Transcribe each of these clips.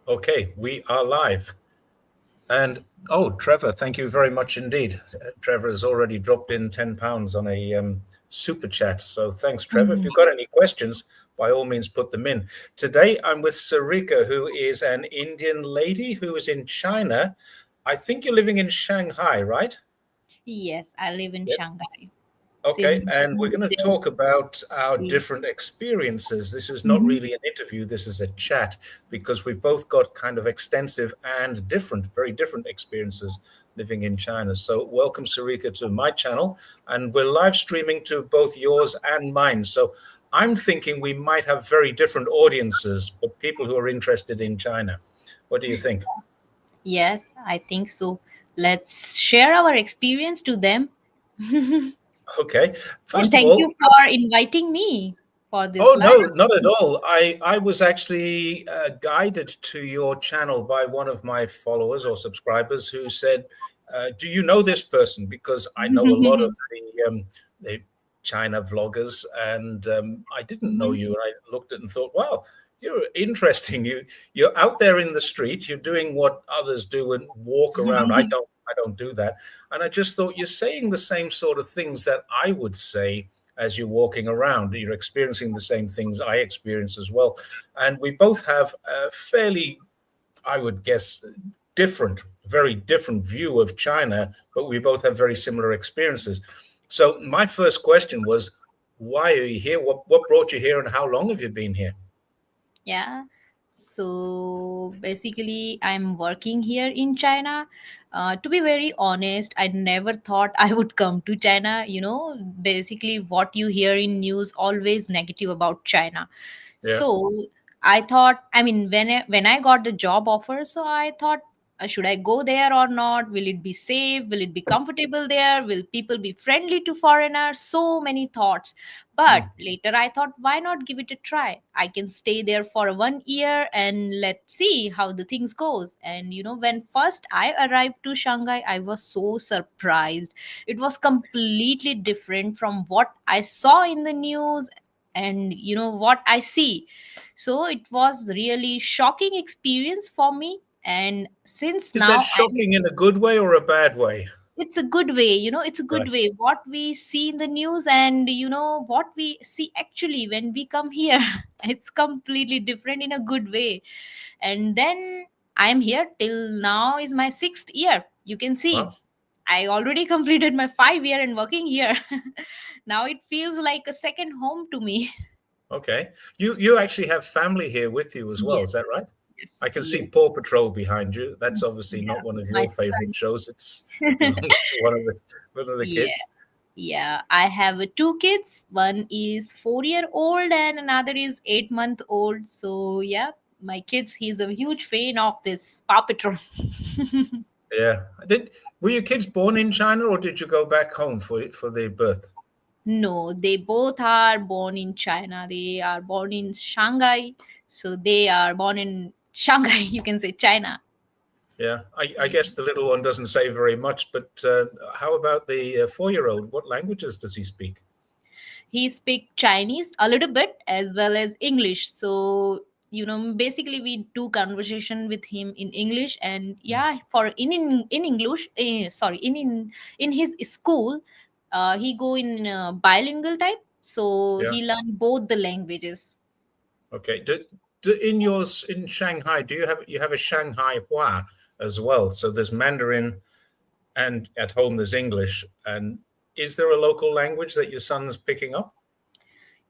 Okay, we are live. And Trevor, thank you very much indeed. Trevor has already dropped in £10 on a super chat. So thanks, Trevor. If Mhm. you've got any questions, by all means, put them in. Today, I'm with Sarika, who is an Indian lady who is in China. I think you're living in Shanghai, right? Yes, I live in Yep. Shanghai Okay, since and we're going to there. talk about our different experiences. This is not Mhm. really an interview, this is a chat because we've both got kind of extensive and different, very different experiences living in China. So, welcome, Sarika, to my channel, and we're live streaming to both yours and mine. So, I'm thinking we might have very different audiences, but people who are interested in China. What do you think? Yes, I think so. Let's share our experience to them. And Okay, first of thank all, you for inviting me for this oh live. no, not at all. I was actually guided to your channel by one of my followers or subscribers who said, "Do you know this person?" Because I know a lot of the China vloggers, and I didn't know Mhm. you. And I looked at it and thought, "Wow, you're interesting. You're out there in the street. You're doing what others do and walk around. I don't do that." And I just thought you're saying the same sort of things that I would say as you're walking around. You're experiencing the same things I experience as well. And we both have a fairly, I would guess, very different view of China, but we both have very similar experiences. So my first question was, why are you here? What brought you here and how long have you been here? Yeah. So basically, I'm working here in China. To be very honest, I never thought I would come to China. Basically, what you hear in news always negative about China. Yeah. So I thought, I mean, when I got the job offer, so I thought, should I go there or not? Will it be safe? Will it be comfortable there? Will people be friendly to foreigners? So many thoughts. But Mm. later I thought, why not give it a try? I can stay there for 1 year and let's see how the things goes. And when first I arrived to Shanghai, I was so surprised. It was completely different from what I saw in the news and what I see. So it was really shocking experience for me. And since Is that now I'm shocking in a good way or a bad way? it's a good way, it's a good Right. way what we see in the news and what we see actually when we come here. It's completely different in a good way. And then I'm here till now is my 6th year, you can see. Wow. I already completed my 5 year and working here. Now it feels like a second home to me. Okay. You actually have family here with you as well, Yes, is that right? I yes, can see yes. Paw Patrol behind you. That's obviously Yeah, not one of my your favorite son. shows. It belongs to one of the Yeah. kids. Yeah, I have two kids. One is 4 year old and another is 8 month old. So yeah, my kids. He's a huge fan of this Paw Patrol. Yeah. Did Were your kids born in China or did you go back home for their birth? No, they both are born in China. They are born in Shanghai. So they are born in Shanghai. You can say China. Yeah. I guess the little one doesn't say very much, but how about the 4-year-old? What languages does he speak? He speaks Chinese a little bit as well as English. So basically we do conversation with him in English. And yeah, for in English, sorry, in his school, he go in bilingual type, so Yeah. he learn both the languages. Okay. In Shanghai, do you have a Shanghai Hua as well? So there's Mandarin and at home there's English. And is there a local language that your son's picking up?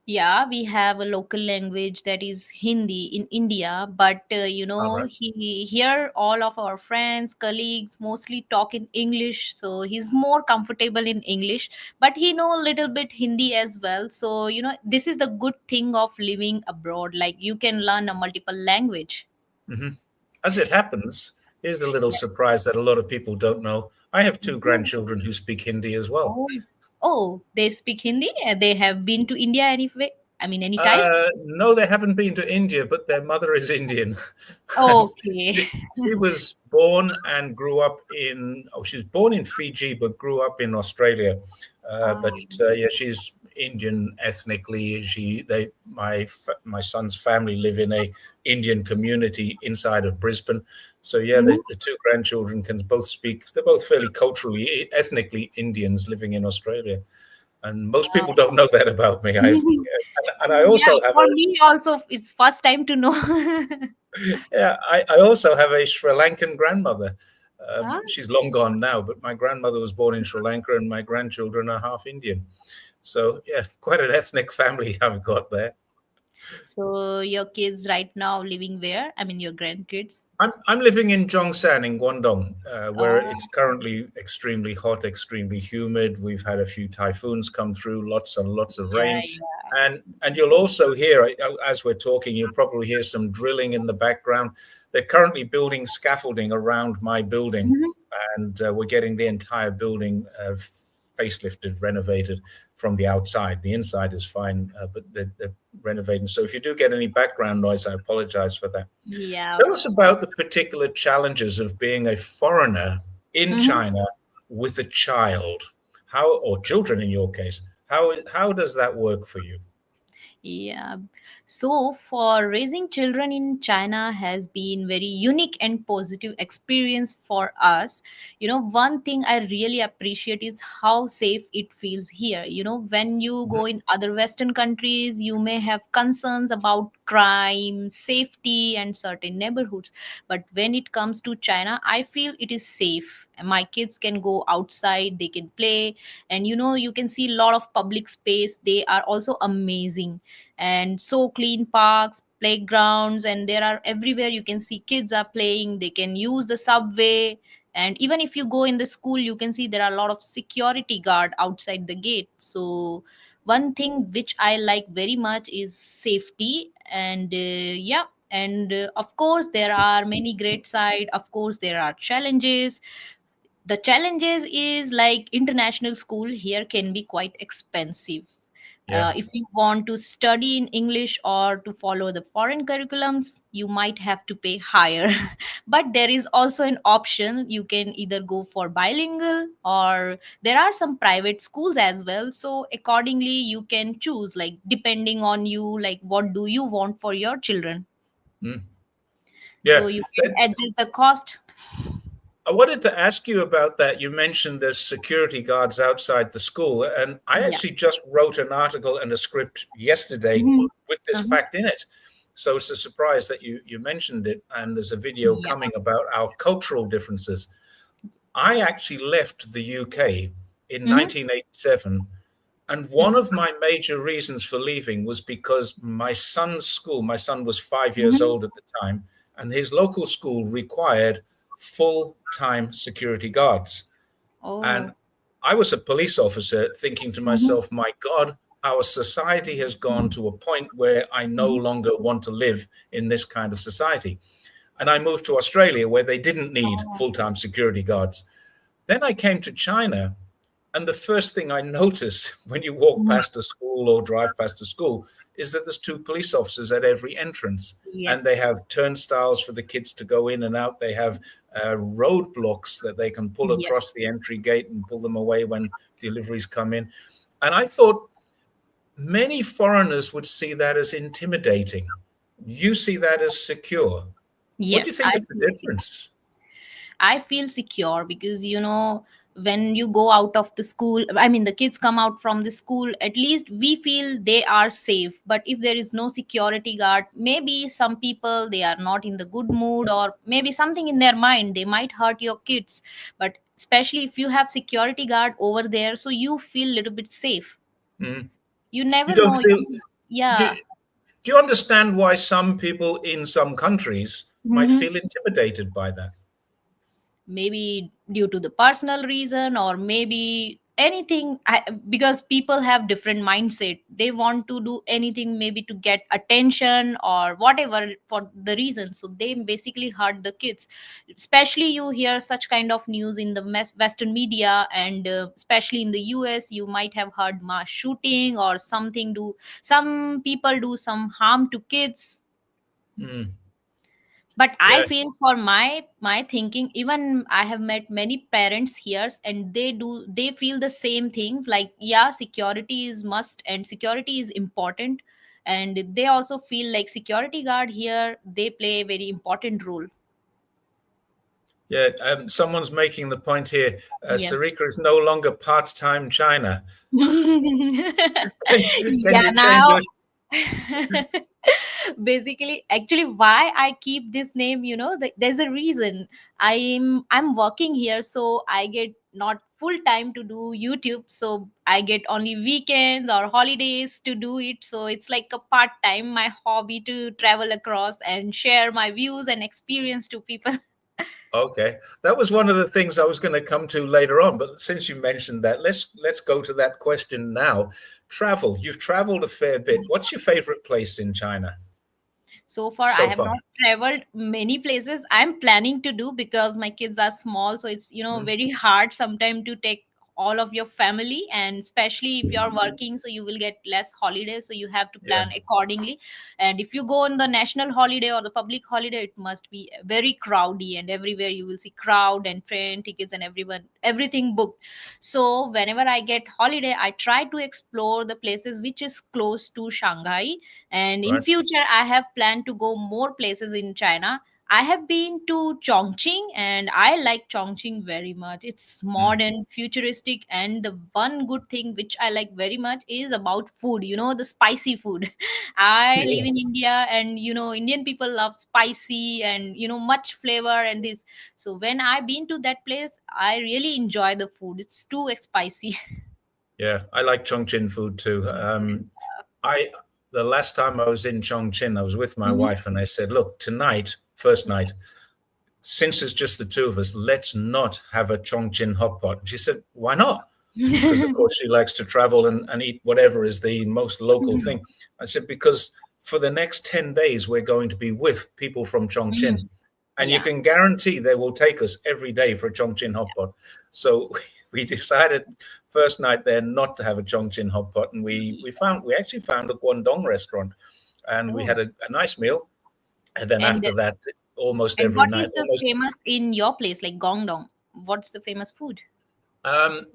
Yeah, we have a local language that is Hindi in India, but All right. he here all of our friends, colleagues mostly talk in English, so he's more comfortable in English, but he know a little bit Hindi as well. So this is the good thing of living abroad, like you can learn a multiple language. Hmm. As it happens, here's a little surprise that a lot of people don't know. I have two Yeah. grandchildren who speak Hindi as well. Oh, oh, they speak Hindi. They have been to India anyway. I mean, anytime. No, they haven't been to India, but their mother is Indian. And Okay. she was born and grew up in, oh, she was born in Fiji, but grew up in Australia. But Um, yeah, she's Indian ethnically. My son's family live in a Indian community inside of Brisbane. So yeah, mhm. the two grandchildren can both speak. They're both fairly culturally, ethnically Indians living in Australia, and most people don't know that about me. And I Yeah, also have for me also, it's first time to know. yeah, I also have a Sri Lankan grandmother. Ah, She's long gone now, but my grandmother was born in Sri Lanka, and my grandchildren are half Indian. So yeah, quite an ethnic family I've got there. so your kids right now living where? I mean, your grandkids. I'm living in Zhongshan in Guangdong, where Oh, it's currently extremely hot, extremely humid. We've had a few typhoons come through, lots and lots of yeah, rain, yeah. and you'll also hear as we're talking, you'll probably hear some drilling in the background. They're currently building scaffolding around my building, Mhm. and we're getting the entire building facelifted, renovated from the outside. The inside is fine, but they're renovating. So if you do get any background noise, I apologize for that. Yeah. Tell us about the particular challenges of being a foreigner in Mhm. China with a child. How, or children in your case, how does that work for you? Yeah. So for raising children in China has been very unique and positive experience for us. One thing I really appreciate is how safe it feels here. When you Mhm. go in other Western countries, you may have concerns about crime, safety, and certain neighborhoods. But when it comes to China, I feel it is safe. My kids can go outside, they can play, and you can see a lot of public space. They are also amazing, and so clean parks, playgrounds, and there are everywhere. You can see kids are playing, they can use the subway, and even if you go in the school, you can see there are a lot of security guard outside the gate. So one thing which I like very much is safety. And yeah, and of course there are many great side. Of course there are challenges. The challenges is like international school here can be quite expensive. Yeah. If you want to study in English or to follow the foreign curriculums, you might have to pay higher. But there is also an option. You can either go for bilingual, or there are some private schools as well. So accordingly, you can choose, like depending on you, like what do you want for your children. Mm. So Yeah. you can adjust the cost. I wanted to ask you about that. You mentioned there's security guards outside the school, and I Yeah. actually just wrote an article and a script yesterday Mhm. with this Uh-huh. fact in it. So it's a surprise that you mentioned it, and there's a video Yeah. coming about our cultural differences. I actually left the UK in Mhm. 1987, and one of my major reasons for leaving was because my son was 5 years Mhm. old at the time, and his local school required full time security guards. And Oh. I was a police officer thinking to Mhm. myself, my God, our society has gone to a point where I no Mhm. longer want to live in this kind of society. And I moved to Australia where they didn't need Oh. full time security guards. Then I came to China, and the first thing I notice when you walk Mhm. past a school or drive past a school is that there's two police officers at every entrance. And they Yes. have turnstiles for the kids to go in and out. They have roadblocks that they can pull Yes. across the entry gate and pull them away when deliveries come in. And I thought many foreigners would see that as intimidating. You see that as secure. What do you Yes, think I is the feel secure. difference? I feel secure because when you go out of the school, I mean the kids come out from the school, at least we feel they are safe. But if there is no security guard, maybe some people they are not in the good mood, or maybe something in their mind, they might hurt your kids. But especially if you have security guard over there, so you feel a little bit safe. Mm. You You never don't know. feel. Yeah. Do, Do you understand why some people in some countries might Mhm. feel intimidated by that? Maybe due to the personal reason, or maybe anything. Because people have different mindset, they want to do anything maybe to get attention or whatever for the reason, so they basically hurt the kids. Especially you hear such kind of news in the western media, and especially in the US, you might have heard mass shooting or something, do some people do some harm to kids. Mm. But I Yeah, feel for my thinking, even I have met many parents here, and they feel the same things, like, yeah, security is must and security is important, and they also feel like security guard here, they play a very important role. yeah. Someone's making the point here. Yes. Sarika is no longer part-time China. Can Yeah, you change now your? basically, actually, why I keep this name, there's a reason. I'm working here, so I get not full time to do YouTube, so I get only weekends or holidays to do it. So it's like a part time, my hobby to travel across and share my views and experience to people. Okay, that was one of the things I was going to come to later on. But since you mentioned that, let's go to that question now. Travel. You've traveled a fair bit. What's your favorite place in China So far, I so have far? not traveled many places. I'm planning to do, because my kids are small, so it's Hmm? very hard sometimes to take all of your family, and especially if you're working, so you will get less holidays, so you have to Yeah, plan accordingly. And if you go on the national holiday or the public holiday, it must be very crowdy, and everywhere you will see crowd and train tickets and everything booked. So whenever I get holiday, I try to explore the places which is close to Shanghai. And in right. future, I have planned to go more places in China. I have been to Chongqing, and I like Chongqing very much. It's Mm. modern, futuristic, and the one good thing which I like very much is about food, the spicy food. I live Yeah, in India, and Indian people love spicy and much flavor and this. So when I've been to that place, I really enjoy the food. It's too spicy. yeah. I like Chongqing food too. I the last time I was in Chongqing, I was with my Mhm. wife, and I said, "Look, tonight, first night, since it's just the two of us, let's not have a Chongqing hot pot." And she said, "Why not?" Because of course she likes to travel and eat whatever is the most local Mhm. thing. I said, because for the next 10 days, we're going to be with people from Chongqing. Mhm. And you Yeah. can guarantee they will take us every day for a Chongqing hot pot. So we decided first night there not to have a Chongqing hot pot. And we actually found a GuangDong restaurant and we Oh. had a nice meal. And then And after that, almost and every what night, is the almost famous in your place, like GuangDong? What's the famous food? um,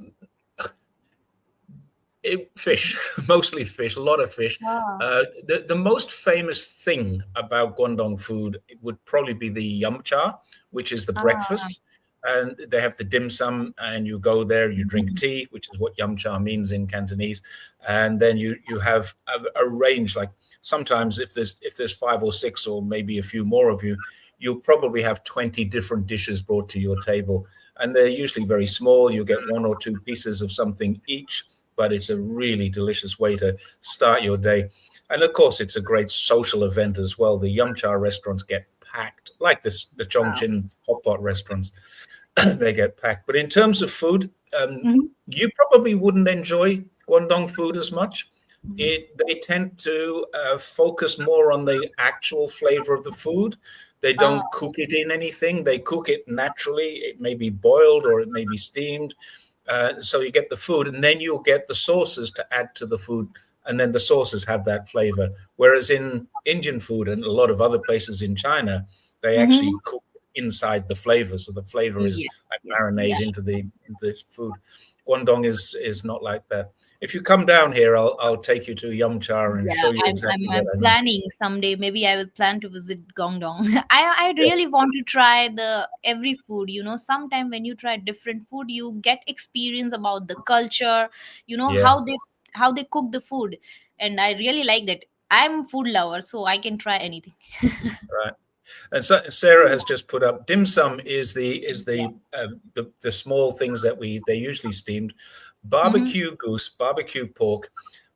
fish, mostly fish, a lot of fish. Ah. The most famous thing about Guangdong food would probably be the yum cha, which is the Ah. breakfast. And they have the dim sum, and you go there, you drink Mhm. tea, which is what yum cha means in Cantonese, and then you have a range. Like sometimes, if there's five or six, or maybe a few more of you, you'll probably have 20 different dishes brought to your table, and they're usually very small. You get one or two pieces of something each, but it's a really delicious way to start your day. And of course, it's a great social event as well. The Yum Cha restaurants get packed, like the Wow. Chongqing hot pot restaurants. They get packed. But in terms of food, Mhm. you probably wouldn't enjoy Guangdong food as much. Mhm. They tend to focus more on the actual flavor of the food. They Ah. don't cook it in anything. They cook it naturally. It may be boiled or it may be steamed. So you get the food, and then you'll get the sauces to add to the food, and then the sauces have that flavor. Whereas in Indian food and a lot of other places in China, they Mhm. actually cook inside the flavor, so the flavor is Yes. like Yes. marinade Yeah. into the food. Guangdong is not like that. If you come down here, I'll take you to Yum Cha and Yeah, show you I'm I'm exactly what I'm I mean. planning someday. Maybe I will plan to visit Guangdong. I really want to try the every food. Sometime when you try different food, you get experience about the culture. Yeah, How they cook the food, and I really like that. I'm food lover, so I can try anything. right. And so Sarah has just put up dim sum is the small things that they usually steamed, Mm-hmm. barbecue goose, barbecue pork,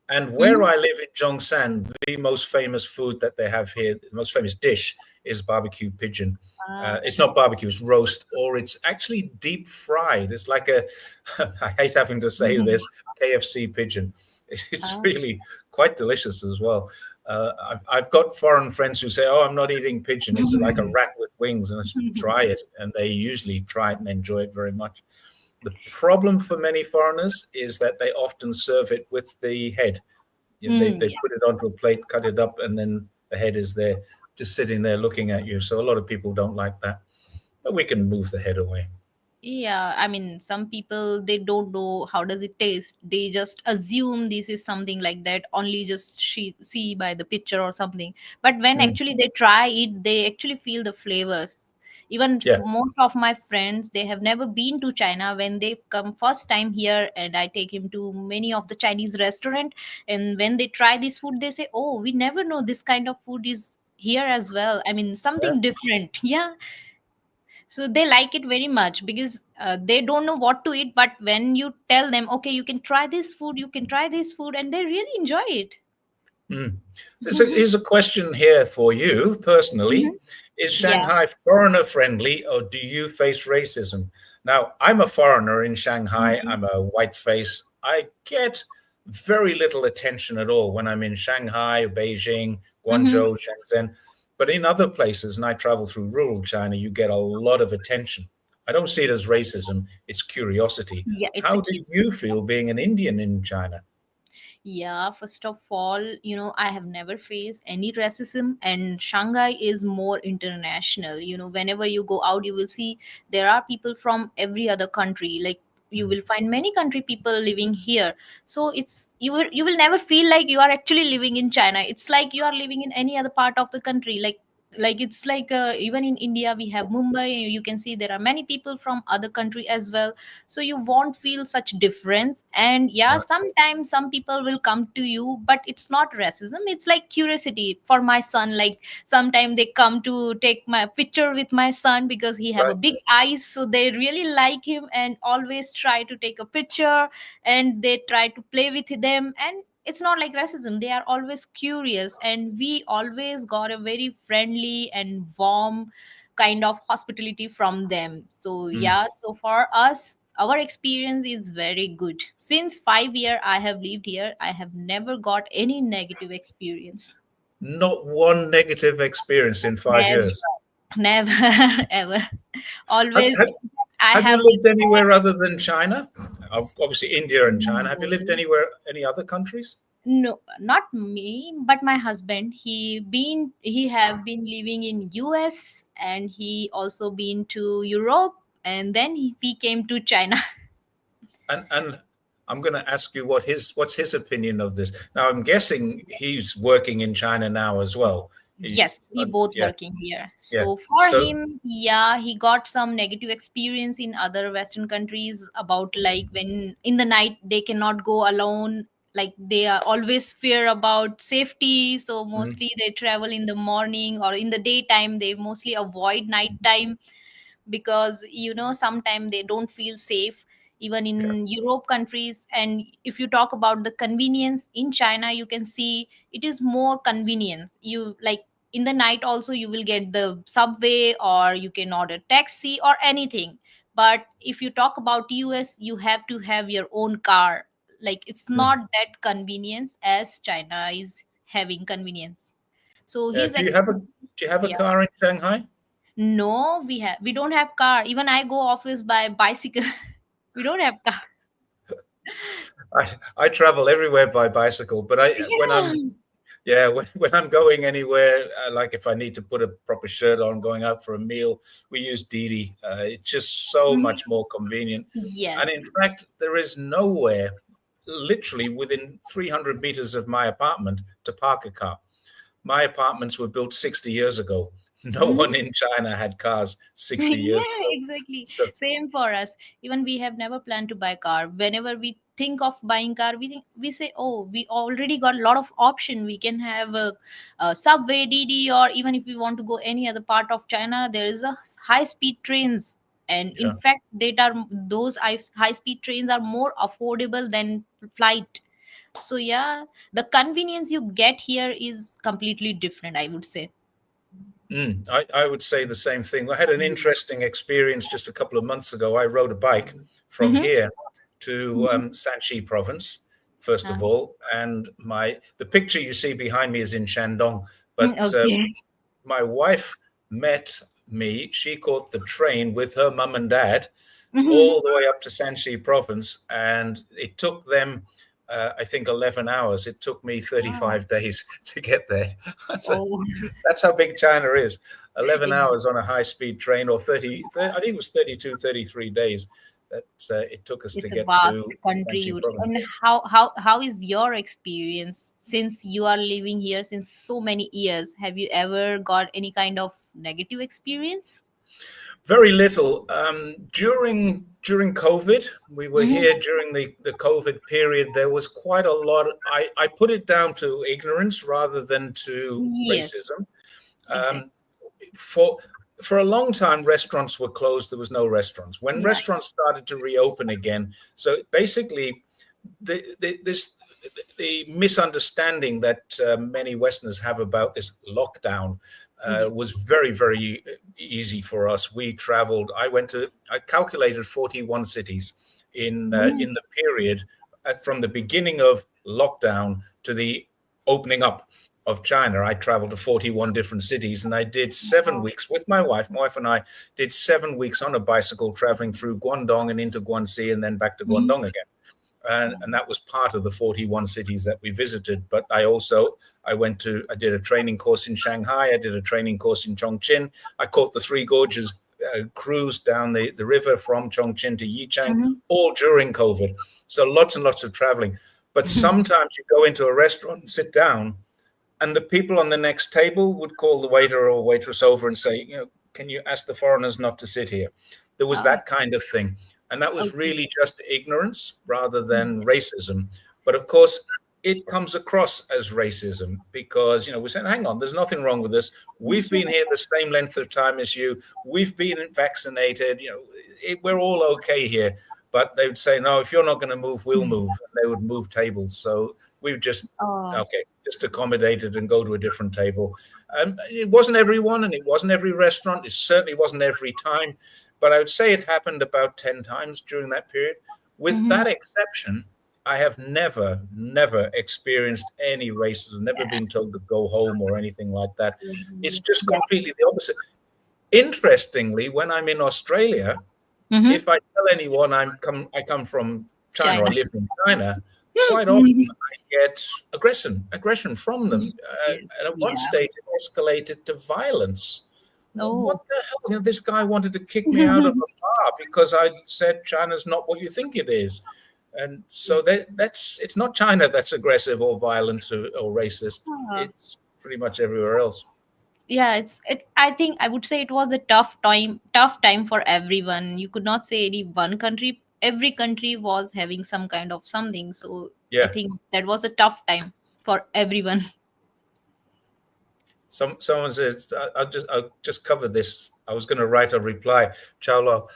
and where Mm-hmm. I live in Zhongshan, the most famous food that they have here, the most famous dish is barbecue pigeon. Ah. It's not barbecue, it's roast, or it's actually deep fried. It's like a, I hate having to say this, KFC pigeon. It's Ah. really quite delicious as well. I've got foreign friends who say, "Oh, I'm not eating pigeon. It's like a rat with wings." And I say, try it, and they usually try it and enjoy it very much. The problem for many foreigners is that they often serve it with the head. They Mm, yeah. put it onto a plate, cut it up, and then the head is there. just sitting there looking at you. So a lot of people don't like that, but we can move the head away. Yeah, I mean, some people, they don't know how does it taste. They just assume this is something like that, only just see by the picture or something. But when Mm, actually they try it, they actually feel the flavors. Even yeah. most of my friends, they have never been to China. When they come first time here, and I take him to many of the Chinese restaurant, and when they try this food, they say, "Oh, we never know this kind of food is here as well. I mean, Yeah. something different." Yeah, so they like it very much because they don't know what to eat, but when you tell them, okay, you can try this food, you can try this food, and they really enjoy it. Mm. Here's a question here for you personally. Mhm. Is Yeah. Shanghai foreigner friendly or do you face racism? Now, I'm a foreigner in Shanghai. Mhm. I'm a white face. I get very little attention at all when I'm in Shanghai, Beijing, Mhm. Guangzhou, Shenzhen. But in other places, and I travel through rural China, you get a lot of attention. I don't see it as racism, it's curiosity. Yeah, it's a How do cute. you feel being an Indian in China? Yeah, first of all, I have never faced any racism, and Shanghai is more international. Whenever you go out, you will see there are people from every other country. Like, you Mm. will find many country people living here. So you will never feel like you are actually living in China. It's like you are living in any other part of the country. Like it's like even in India we have Mumbai. You can see there are many people from other country as well, so you won't feel such difference. And yeah, Right, sometimes some people will come to you, but it's not racism, it's like curiosity. For my son, like, sometimes they come to take my picture with my son because he have a right. big eyes, so they really like him and always try to take a picture, and they try to play with them. And it's not like racism, they are always curious, and we always got a very friendly and warm kind of hospitality from them. So Mm. yeah, so for us, our experience is very good. Since 5 year I have lived here, I have never got any negative experience. Not one negative experience in 5 years. Never. Never ever. Have, Always. have, I have you have lived anywhere other than China? Obviously, India and China. Have you lived been, anywhere, any other countries? no, not me, but my husband. He have been living in US, and he also been to Europe, and then he came to China. And I'm going to ask you what's his opinion of this. Now, I'm guessing he's working in China now as well. He, Yes, we both yeah, working here. yeah. So for So, him, yeah, he got some negative experience in other Western countries about, like, when in the night they cannot go alone. Like, they are always fear about safety. So mm, mostly they travel in the morning or in the daytime. They mostly avoid nighttime because sometimes they don't feel safe, even yeah, in Europe countries. And if you talk about the convenience in China, you can see it is more convenience. You, like, in the night also you will get the subway, or you can order taxi or anything. But if you talk about US, you have to have your own car. Like, it's mm, not that convenience as China is having convenience. So yeah. his Do you have a yeah. car in Shanghai? No, we don't have car. Even I go office by bicycle. We don't have car. I travel everywhere by bicycle, but I when Yeah. I'm yeah when I'm going anywhere, like if I need to put a proper shirt on, going out for a meal, we use Didi. It's just so Mhm. much more convenient, and Yes. in fact, there is nowhere, literally within 300 meters of my apartment, to park a car. My apartments were built 60 years ago. No one Mhm. in China had cars 60 years Yeah, ago. exactly. So Same for us. Even we have never planned to buy car. Whenever we think of buying car, we say, oh, we already got a lot of option. We can have a subway, Didi, or even if we want to go any other part of China, there is a high speed trains. And in yeah. fact, those high speed trains are more affordable than flight. So yeah, the convenience you get here is completely different, I would say. I would say the same thing. I had an interesting experience just a couple of months ago. I rode a bike from Mm-hmm. here to Shanxi province, first of all, and my the picture you see behind me is in Shandong. But Okay. my wife met me. She caught the train with her mum and dad Mm-hmm. all the way up to Shanxi province, and it took them I think 11 hours. It took me Wow. 35 days to get there. That's, a, Oh, that's how big China is. 11 ex- hours on a high-speed train, or 30, I think it was 32, 33 days that it took us to it's a get vast to country, Shanxi you would say. province. And how is your experience since you are living here since so many years? Have you ever got any kind of negative experience? Very little. During COVID, we were Mm-hmm. here during the COVID period. There was quite a lot. I put it down to ignorance rather than to Yes, racism. exactly. Um, for for a long time, restaurants were closed. There was no restaurants. When Yeah. restaurants started to reopen again, so basically, this the misunderstanding that many Westerners have about this lockdown Yeah. was very easy for us. We traveled. I calculated 41 cities Mm-hmm. in the period from the beginning of lockdown to the opening up of China. I traveled to 41 different cities, and I did 7 weeks with my wife. My wife and I did 7 weeks on a bicycle traveling through Guangdong and into Guangxi and then back to Mm-hmm. Guangdong again. And that was part of the 41 cities that we visited. But I did a training course in Shanghai. I did a training course in Chongqing. I caught the Three Gorges cruise down the river from Chongqing to Yichang, Mm-hmm. all during COVID. So lots and lots of traveling. But sometimes you go into a restaurant and sit down, and the people on the next table would call the waiter or waitress over and say, can you ask the foreigners not to sit here? There was Oh, that kind of thing. And that was okay. really just ignorance rather than racism. But of course, it comes across as racism because, we're saying, hang on, there's nothing wrong with this. We've been Yeah. here the same length of time as you. We've been vaccinated. We're all okay here. But they would say, no, if you're not going to move, we'll move. And they would move tables. So we would just, Oh. okay, just accommodate it and go to a different table. It wasn't everyone and it wasn't every restaurant. It certainly wasn't every time. But I would say it happened about 10 times during that period. With Mm-hmm. that exception, I have never experienced any racism, never been told to go home or anything like that. It's just Yeah. completely the opposite. Interestingly, when I'm in Australia, Mm-hmm. if I tell anyone I come from China or China. I live in China, quite often Mhm. I get aggression from them. Yes. And at one Yeah. stage, it escalated to violence. What Oh. the hell? This guy wanted to kick me out of a bar because I said China's not what you think it is. And so it's not China that's aggressive or violent or racist. Ah. It's pretty much everywhere else. Yeah, I think I would say it was a tough time for everyone. You could not say any one country. Every country was having some kind of something. So I Yeah. think that was a tough time for everyone. Someone says I'll just cover this. I was going to write a reply. Chao,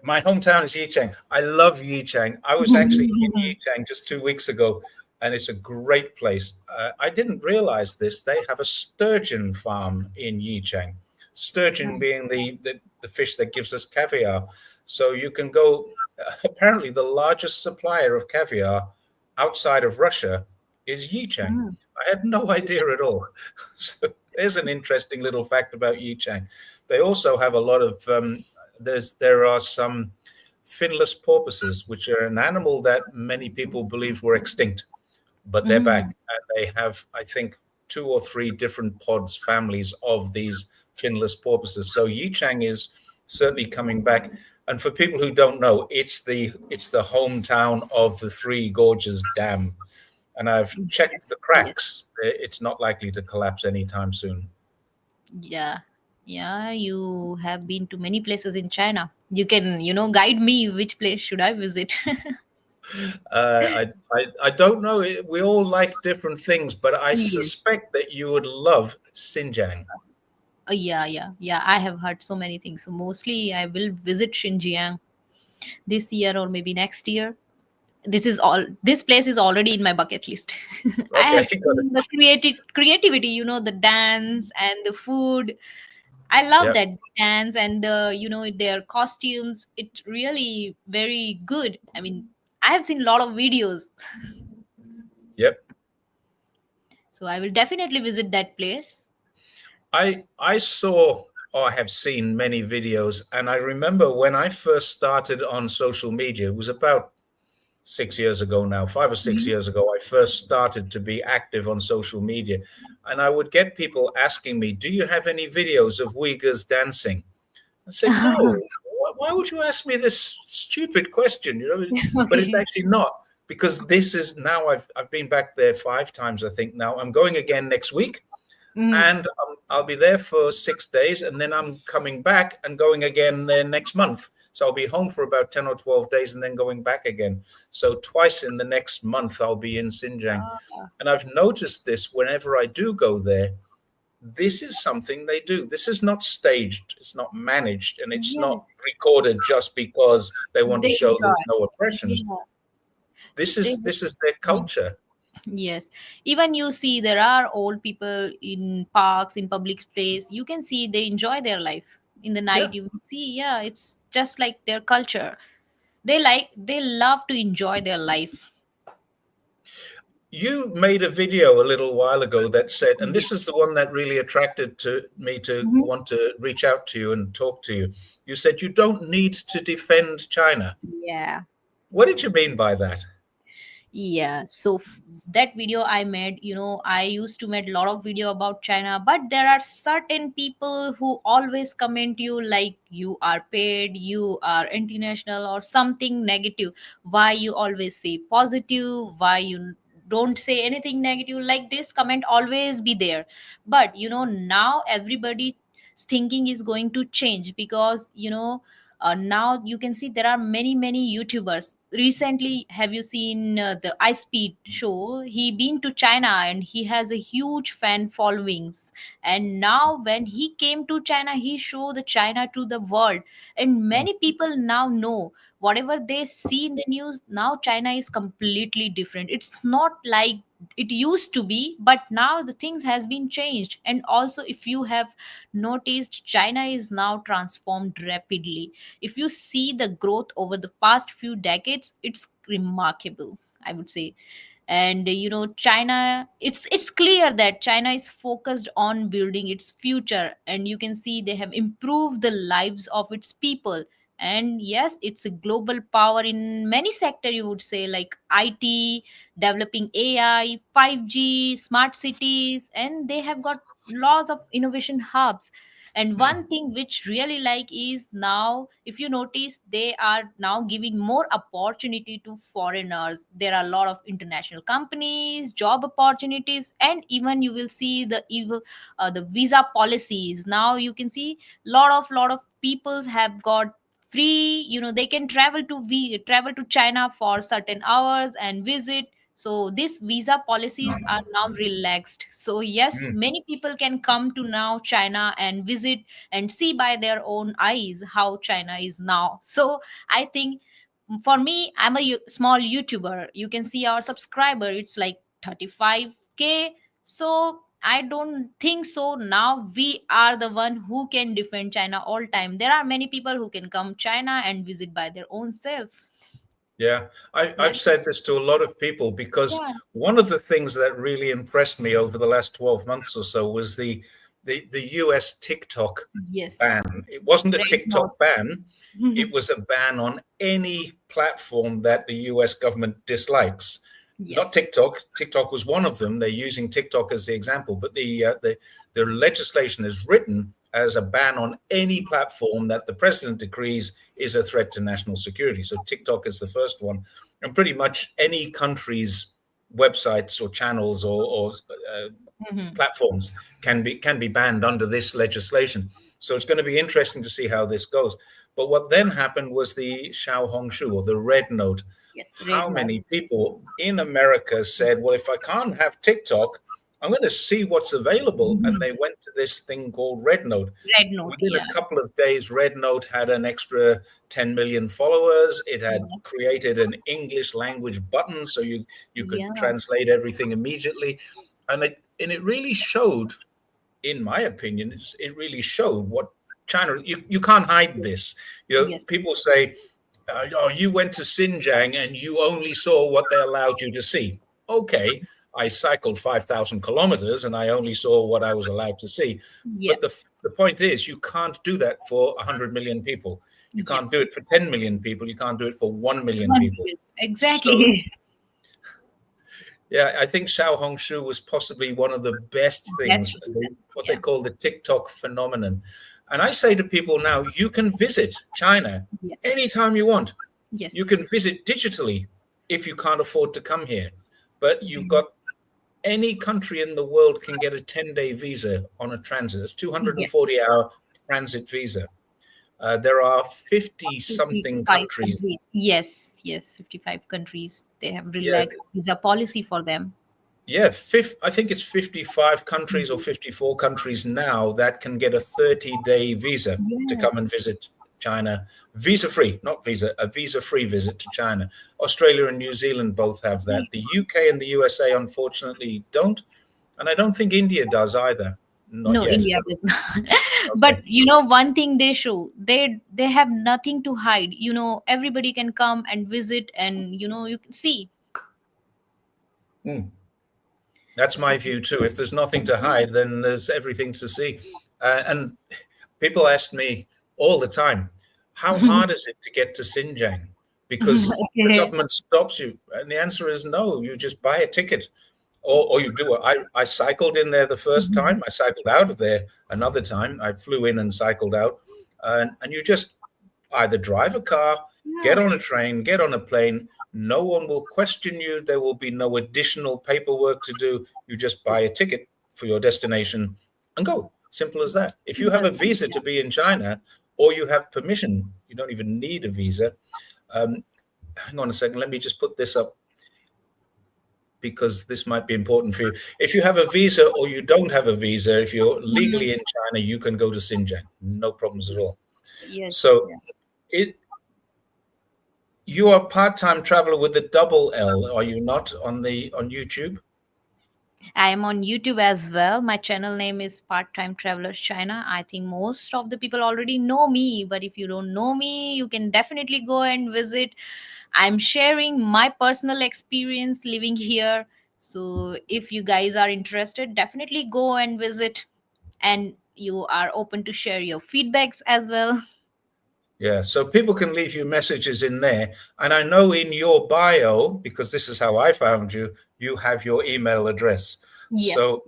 my hometown is Yichang. I love Yichang. I was actually in Yichang just 2 weeks ago, and it's a great place. I didn't realize this. They have a sturgeon farm in Yichang. Sturgeon being the fish that gives us caviar. So you can go. Apparently, the largest supplier of caviar outside of Russia is Yichang. Mm. I had no idea at all. So there's an interesting little fact about Yichang. They also have a lot of there are some finless porpoises, which are an animal that many people believe were extinct, but they're back, Mm. and they have, I think, two or three different families of these finless porpoises. So Yichang is certainly coming back. And for people who don't know, it's the hometown of the Three Gorges Dam, and I've checked the Yes. Yes. cracks. It's not likely to collapse anytime soon. Yeah. Yeah. You have been to many places in China. You can, guide me which place should I visit. I don't know. We all like different things, but I Yes. suspect that you would love Xinjiang. Yeah. I have heard so many things. So mostly I will visit Xinjiang this year or maybe next year. This place is already in my bucket list. I Okay, have got it. seen the creativity, the dance and the food. I love Yep, that dance and their costumes. It really very good. I mean, I have seen a lot of videos, yep. so I will definitely visit that place. I saw or have seen many videos, and I remember when I first started on social media. It was about 6 years ago now, 5 or 6 years ago, I first started to be active on social media. And I would get people asking me, do you have any videos of Uyghurs dancing? I said, no. Why would you ask me this stupid question? But it's Okay. actually not, because this is now I've been back there 5 times, I think now. I'm going again next week, Mhm. and I'll be there for 6 days, and then I'm coming back and going again there next month. So I'll be home for about 10 or 12 days and then going back again. So twice in the next month, I'll be in Xinjiang. Ah, And I've noticed this whenever I do go there. This is something they do. This is not staged, it's not managed, and it's yes, not recorded just because they want to they show enjoy. there's no oppression. Yeah, This they. is this is their culture. Yes, even you see there are old people in parks, in public space. You can see they enjoy their life. In the Yeah. night, you can see, yeah, it's just like their culture. They love to enjoy their life. You made a video a little while ago that said, and this is Yes. the one that really attracted to me to Mhm. want to reach out to you and talk to you. You said you don't need to defend China. Yeah. What did you mean by that? Yeah, so that video I made, I used to make a lot of video about China, but there are certain people who always comment you like you are paid, you are international or something negative. Why you always say positive? Why you don't say anything negative? Like this comment always be there. But now everybody thinking is going to change because now you can see there are many YouTubers. Recently, have you seen the ice speed show? He been to China and he has a huge fan followings, and now when he came to China he showed the China to the world, and Mm, many people now know whatever they see in the news. Now China is completely different. It's not like it used to be, but now the things has been changed. And also, if you have noticed, China is now transformed rapidly. If you see the growth over the past few decades, it's remarkable, I would say. And China, it's clear that China is focused on building its future, and you can see they have improved the lives of its people. And yes, it's a global power in many sector, you would say, like IT, developing AI, 5G, smart cities, and they have got lots of innovation hubs. And mm. one thing which really like is, now if you notice, they are now giving more opportunity to foreigners. There are a lot of international companies, job opportunities, and even you will see the visa policies. Now you can see lot of peoples have got free, they can travel to China for certain hours and visit. So these visa policies are now relaxed. So yes, Mm. many people can come to now China and visit and see by their own eyes how China is now. So I think, for me, I'm a small YouTuber. You can see our subscriber, it's like 35K. So I don't think so now we are the one who can defend China all time. There are many people who can come China and visit by their own self. Yeah, I've Yes. said this to a lot of people because Yeah. one of the things that really impressed me over the last 12 months or so was the US TikTok Yes. ban. It wasn't a Red note. TikTok ban, it was a ban on any platform that the US government dislikes. Not Yes. TikTok. TikTok was one of them. They're using TikTok as the example, but the legislation is written as a ban on any platform that the president agrees is a threat to national security. So TikTok is the first one, and pretty much any country's websites or channels or Mhm. platforms can be banned under this legislation. So it's going to be interesting to see how this goes. But what then happened was the Xiao Hongshu, or the red note. Yes. Red How note. many people in America said, well, if I can't have TikTok, I'm going to see what's available. And Mhm. they went to this thing called Red Note. Red note. Within Yeah. a couple of days, Red Note had an extra 10 million followers. It had Yes. created an English language button so you could Yeah. translate everything immediately. And it really showed, in my opinion, it really showed what China. You can't hide this. Yes. People say, "Oh, you went to Xinjiang and you only saw what they allowed you to see." Okay, I cycled 5,000 kilometers and I only saw what I was allowed to see. Yeah. But the point is, you can't do that for 100 million people. You can't do Yes. it for 10 million people. You can't do it for 1 million 1 million. people. So, Exactly. yeah, I think Xiaohongshu was possibly one of the best That's things, true. what they Yeah. call the TikTok phenomenon. And I say to people now, you can visit China Yes. anytime you want. You can Yes. visit digitally if you can't afford to come here. But you've got any country in the world can get a 10-day visa on a transit. It's Yes. 240-hour transit visa. There are 50 something 55 countries. countries. Yes. Yes. 55 countries. They have Yeah, relaxed visa policy for them. yeah. I think it's 55 countries or 54 countries now that can get a 30-day visa to Yes. come and visit China, visa free, not visa, a visa free visit to China. Australia and New Zealand both have that. The UK and the USA, unfortunately, don't. And I don't think India does either. Not No, yet, India but does not. okay. But one thing they show, they have nothing to hide. Everybody can come and visit, and you can see. Hmm. That's my view too. If there's nothing to hide, then there's everything to see. And people ask me all the time, how hard is it to get to Xinjiang? Because the Okay. government stops you. And the answer is no, you just buy a ticket. Or you do it. I cycled in there the first Mhm. time. I cycled out of there another time. I flew in and cycled out. And you just either drive a car, get Yeah. on a train, get on a plane. No one will question you. There will be no additional paperwork to do. You just buy a ticket for your destination and go. Simple as that. If you have Simple a as that. visa to be in China or you have permission, you don't even need a visa. Um, Hang on a second. Let me just put this up because this might be important for you. If you have a visa or you don't have a visa, if you're Mhm. legally in China, you can go to Xinjiang. No problems at all. Yes. So it, you are part-time traveler with a double L, are you not on YouTube? I am on YouTube as well. My channel name is Part-Time Traveler China. I think most of the people already know me, but if you don't know me, you can definitely go and visit. I'm sharing my personal experience living here. So if you guys are interested, definitely go and visit, and you are open to share your feedbacks as well. Yeah, so people can leave you messages in there. And I know in your bio, because this is how I found you, you have your email address. Yes. So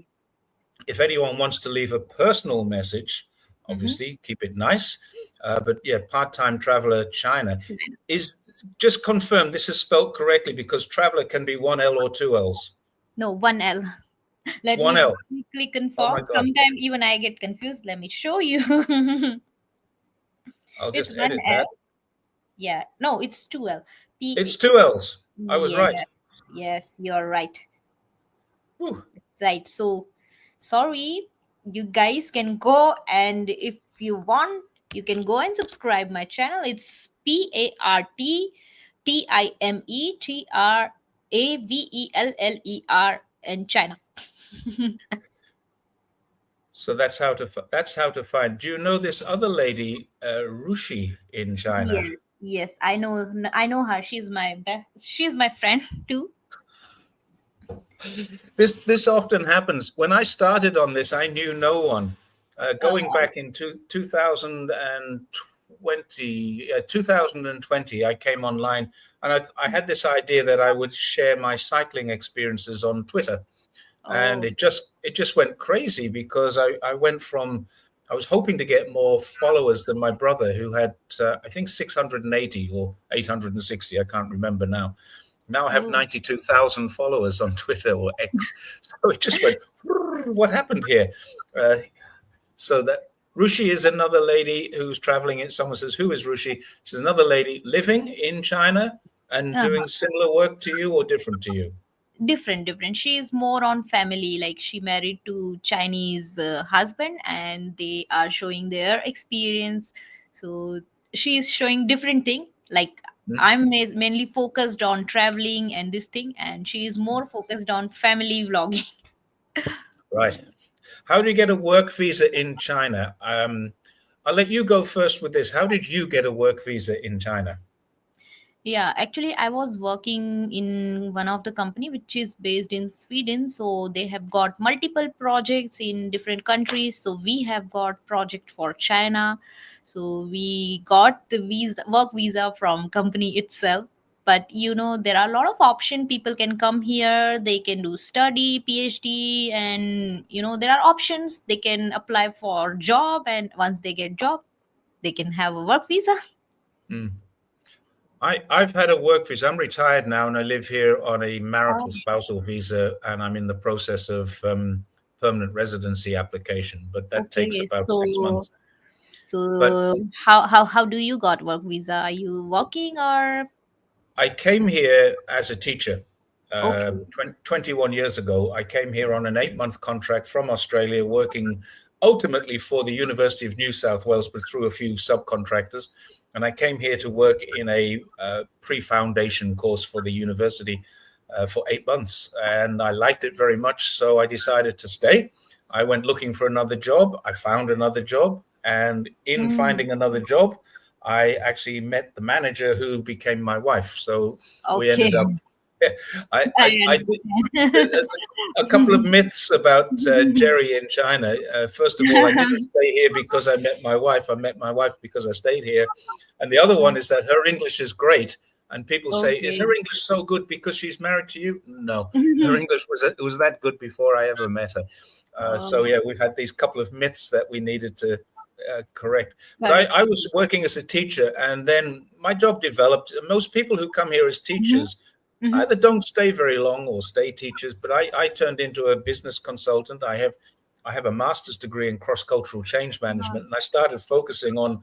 if anyone wants to leave a personal message, Mhm. obviously keep it nice. But yeah, part-time traveler China is just confirm this is spelled correctly because traveler can be one L or two L's. No, one L. It's Let one me L. quickly Oh my confirm. God. Sometime even I get confused. Let me show you. I'll It's just one edit L. that. Yeah. No, it's two L. It's P. two L's. I was Yes. right. Yes, you're right. Whew. Right. So, sorry, you guys can go, and if you want, you can go and subscribe my channel. It's Parttimetraveller in China. So that's how to find. Do you know this other lady, Rushi, in China? Yes, yes, I know her. She's my friend too. This often happens. When I started on this, I knew no one. Going back in 2020, 2020, I came online and I had this idea that I would share my cycling experiences on Twitter. And Oh, it just went crazy because I went from I was hoping to get more followers than my brother who had I think 680 or 860, I can't remember now. Now I have oh, 92,000 followers on Twitter or X. So it just went, what happened here? Uh, so that Rushi is another lady who's traveling in. Someone says, who is Rushi? She's another lady living in China and uh-huh. doing similar work to you or different to you. Different. She is more on family. Like she married to Chinese husband, and they are showing their experience. So she is showing different thing. Like Hmm? I'm mainly focused on traveling and this thing, and she is more focused on family vlogging. Right. How do you get a work visa in China? I'll let you go first with this. How did you get a work visa in China? Yeah, actually, I was working in one of the company which is based in Sweden. So they have got multiple projects in different countries. So we have got project for China. So we got the visa, work visa from company itself. But there are a lot of option. People can come here. They can do study, PhD, and there are options. They can apply for job, and once they get job, they can have a work visa. Mm. I've had a work visa. I'm retired now, and I live here on a Oh, marital spousal visa, and I'm in the process of permanent residency application, but that takes okay. about 6 months. But So how do you got work visa? Are you working or I came here as a teacher okay? 21 years ago. I came here on an 8 month contract from Australia, working ultimately for the University of New South Wales, but through a few subcontractors. And I came here to work in a pre foundation course for the university for 8 months. And I liked it very much. So I decided to stay. I went looking for another job. I found another job. And in Mm, finding another job, I actually met the manager who became my wife. So we okay, ended up. Yeah, I I did. understand. There's a couple of myths about Jerry in China. First of all, I didn't stay here because I met my wife. I met my wife because I stayed here. And the other one is that her English is great. And people say, "Is Okay. her English so good because she's married to you?" No, her English was that good before I ever met her. So Oh, yeah, we've had these couple of myths that we needed to correct. But correct. I was working as a teacher, and then my job developed. Most people who come here as Mm-hmm. teachers Mm-hmm. either don't stay very long or stay teachers. But I turned into a business consultant. I have a master's degree in cross cultural change management, and I started focusing on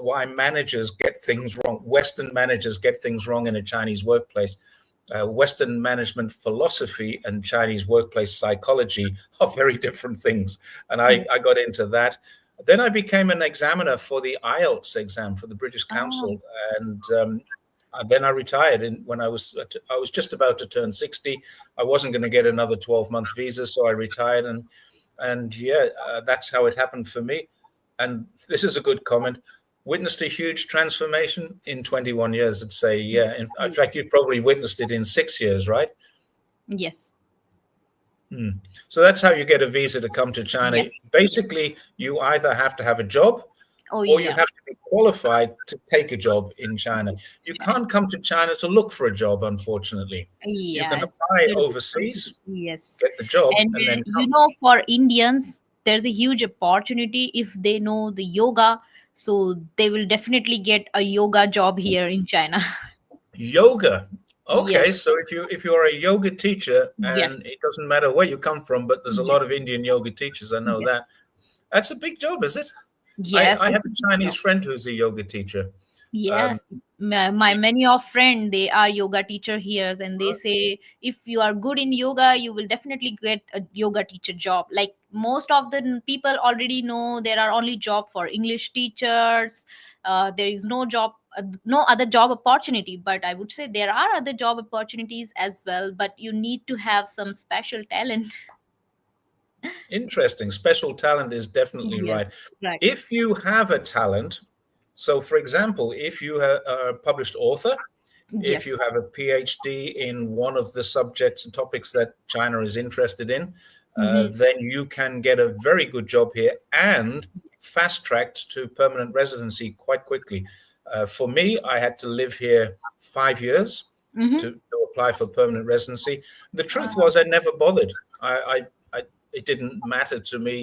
why managers get things wrong. Western managers get things wrong in a Chinese workplace. Western management philosophy and Chinese workplace psychology are very different things. And Yes. I got into that. Then I became an examiner for the IELTS exam for the British Oh, Council. And then I retired when I was just about to turn 60. I wasn't going to get another 12-month visa, so I retired. And yeah, that's how it happened for me. And this is a good comment. Witnessed a huge transformation in 21 years. I'd say, yeah. In fact, yes. you've probably witnessed it in 6 years, right? Yes. Hmm. So that's how you get a visa to come to China. Yes. Yes. Basically, you either have to have a job Oh or you yeah. have to be qualified to take a job in China. You can't come to China to look for a job, unfortunately. You can Yes. apply overseas, Yes. get the job, And and then come. for Indians, there's a huge opportunity if they know the yoga. So they will definitely get a yoga job here in China. Yoga. Okay, Yes. so if you're a yoga teacher, and Yes. it doesn't matter where you come from, but there's a Yes. lot of Indian yoga teachers, I know Yes. that. That's a big job, is it? I, Yes. I It's have a a big Chinese job. friend who's a yoga teacher. Um, Yes, my she, many of friend they are yoga teacher here, and they say if you are good in yoga, you will definitely get a yoga teacher job. Like most of the people already know there are only job for English teachers. There is no job, no other job opportunity. But I would say there are other job opportunities as well. But you need to have some special talent. Interesting. Special talent is definitely right. Yes, correct. If you have a talent, so for example, if you are a published author, if you Yes. have a PhD in one of the subjects and topics that China is interested in, Mm-hmm. then you can get a very good job here and fast tracked to permanent residency quite quickly. For me, I had to live here 5 years Mm-hmm. to apply for permanent residency. The truth was, I never bothered. It didn't matter to me.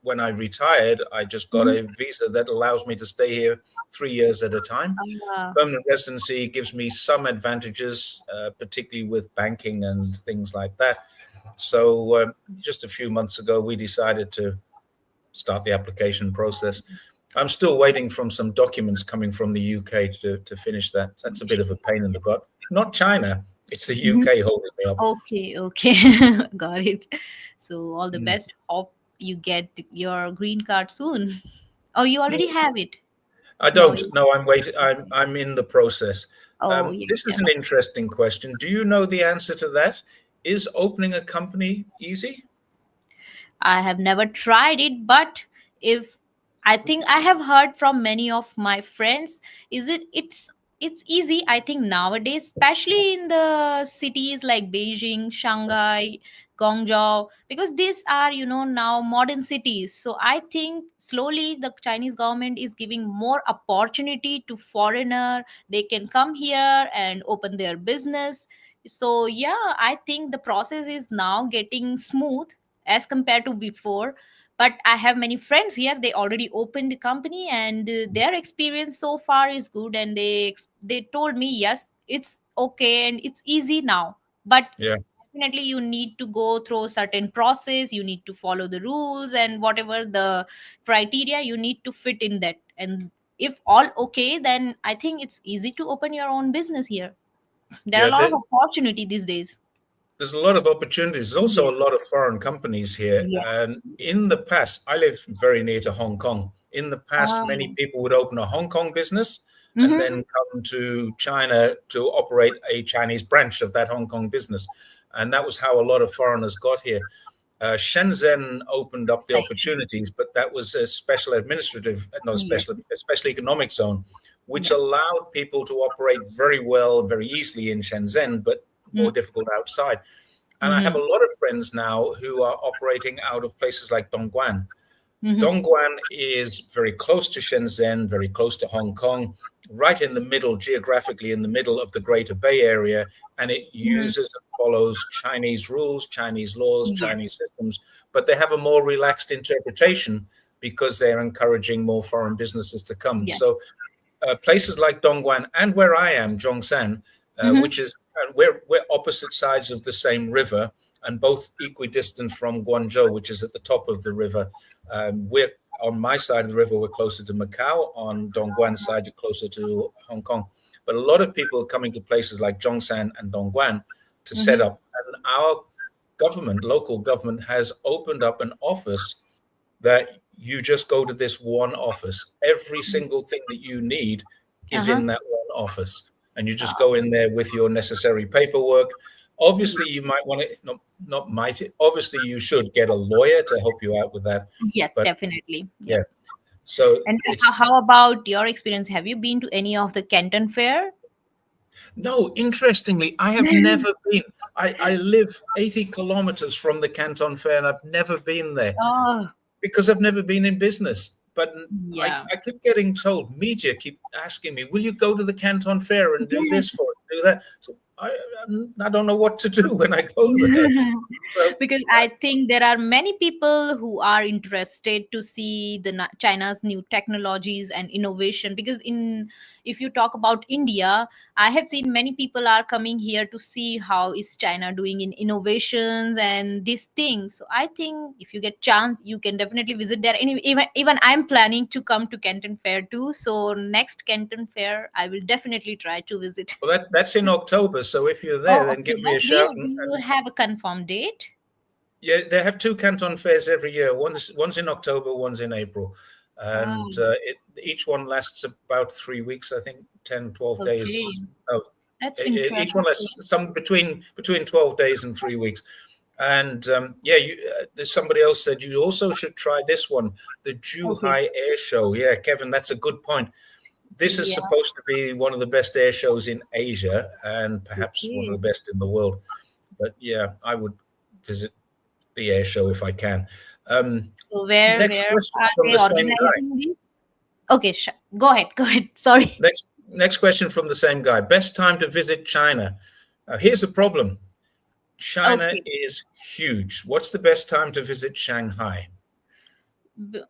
When I retired, I just got a visa that allows me to stay here 3 years at a time. Mm-hmm. Permanent residency gives me some advantages, particularly with banking and things like that. So just a few months ago, we decided to start the application process. I'm still waiting from some documents coming from the UK to finish that. That's a bit of a pain in the butt. Not China, it's the UK holding me up. Okay, okay. Got it. So all the Mm. best. Hope you get your green card soon. Or you already Mm. have it. I No. don't. No, I'm waiting. I'm in the process. Oh, yeah, This is yeah. an interesting question. Do you know the answer to that? Is opening a company easy? I have never tried it, but if I think I have heard from many of my friends, is it's it's easy, I think, nowadays, especially in the cities like Beijing, Shanghai, Guangzhou, because these are, now modern cities. So I think slowly the Chinese government is giving more opportunity to foreigner. They can come here and open their business. So yeah, I think the process is now getting smooth as compared to before. But I have many friends here, they already opened the company, and their experience so far is good, and they told me yes, it's okay and it's easy now. But Yeah. definitely you need to go through certain process, you need to follow the rules and whatever the criteria, you need to fit in that. And if all okay, then I think it's easy to open your own business here. There are Yeah. a lot of opportunity these days. There's a lot of opportunities. There's also a Yes. lot of foreign companies here. Yes. And in the past, I live very near to Hong Kong. In the past, Ah. many people would open a Hong Kong business and Mm-hmm. then come to China to operate a Chinese branch of that Hong Kong business. And that was how a lot of foreigners got here. Shenzhen opened up the opportunities, but that was a special administrative, not a Yes. special economic zone, which Yeah. allowed people to operate very well, very easily in Shenzhen, but more difficult outside. And I have Mm-hmm. a lot of friends now who are operating out of places like Dongguan. Mm-hmm. Dongguan is very close to Shenzhen, very close to Hong Kong, right in the middle, geographically in the middle of the Greater Bay Area, and it Mm-hmm. uses and follows Chinese rules, Chinese laws, Yes. Chinese systems, but they have a more relaxed interpretation because they're encouraging more foreign businesses to come. Yes. So places like Dongguan and where I am, Zhongshan, Mm-hmm. which is we're opposite sides of the same river and both equidistant from Guangzhou, which is at the top of the river. We're on my side of the river, we're closer to Macau. On Dongguan's side, you're closer to Hong Kong. But a lot of people are coming to places like Zhongshan and Dongguan to set Mm-hmm. up. And our government, local government, has opened up an office that you just go to this one office. Every single thing that you need is Uh-huh. in that one office. And you just Uh, go in there with your necessary paperwork. yes. Obviously, you might want to, not might, obviously, you should get a lawyer to help you out with that. Yes, But definitely. Yeah. yeah, so And it's how about your experience? Have you been to any of the Canton Fair? no, interestingly, I have never been. I live 80 kilometers from the Canton Fair and I've never been there. Oh, Because I've never been in business. But yeah. I keep getting told, media keep asking me, will you go to the Canton Fair and do this for it, do that? So I don't know what to do when I go there. So, Because I think there are many people who are interested to see the China's new technologies and innovation. Because in if you talk about India, I have seen many people are coming here to see how is China doing in innovations and these things. So I think if you get chance, you can definitely visit there. And even I'm planning to come to Canton Fair too. So next Canton Fair, I will definitely try to visit. well, that's in October. So if you're there, Oh, then okay. give me When a do shout. you do you have a confirmed date? Yeah, they have two Canton Fairs every year. One's in October, one's in April. And Ah, each one lasts about 3 weeks, I think, 10, 12 days. okay. Oh, That's each one interesting. lasts some between 12 days and 3 weeks. And yeah, there's somebody else said you also should try this one, the Okay. Zhuhai Air Show. Yeah, Kevin, that's a good point. This is Yeah. supposed to be one of the best air shows in Asia and perhaps one of Okay. the best in the world. But yeah, I would visit the air show if I can. Um, So where next where question are from they the same guy. organizing this? Okay, go ahead. Go ahead. Sorry. Next question from the same guy. Best time to visit China. Here's the problem. China Okay. is huge. What's the best time to visit Shanghai?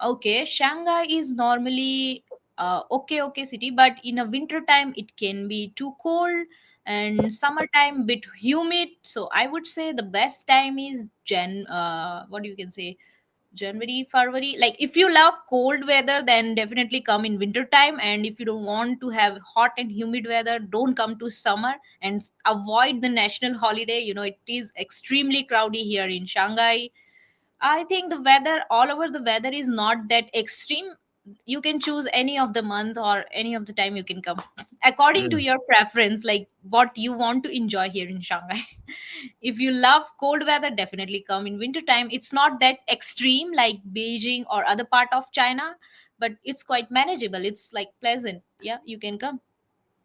Okay. Shanghai is normally okay city, but in a winter time it can be too cold, and summertime bit humid. So I would say the best time is what you can say, January, February. Like if you love cold weather, then definitely come in winter time. And if you don't want to have hot and humid weather, don't come to summer and avoid the national holiday. It is extremely crowded here in Shanghai. I think the weather, all over the weather is not that extreme. You can choose any of the month or any of the time you can come according to Mm. your preference, like what you want to enjoy here in Shanghai. If you love cold weather, definitely come in winter time. It's not that extreme like Beijing or other part of China, but it's quite manageable. It's like pleasant. Yeah, you can come.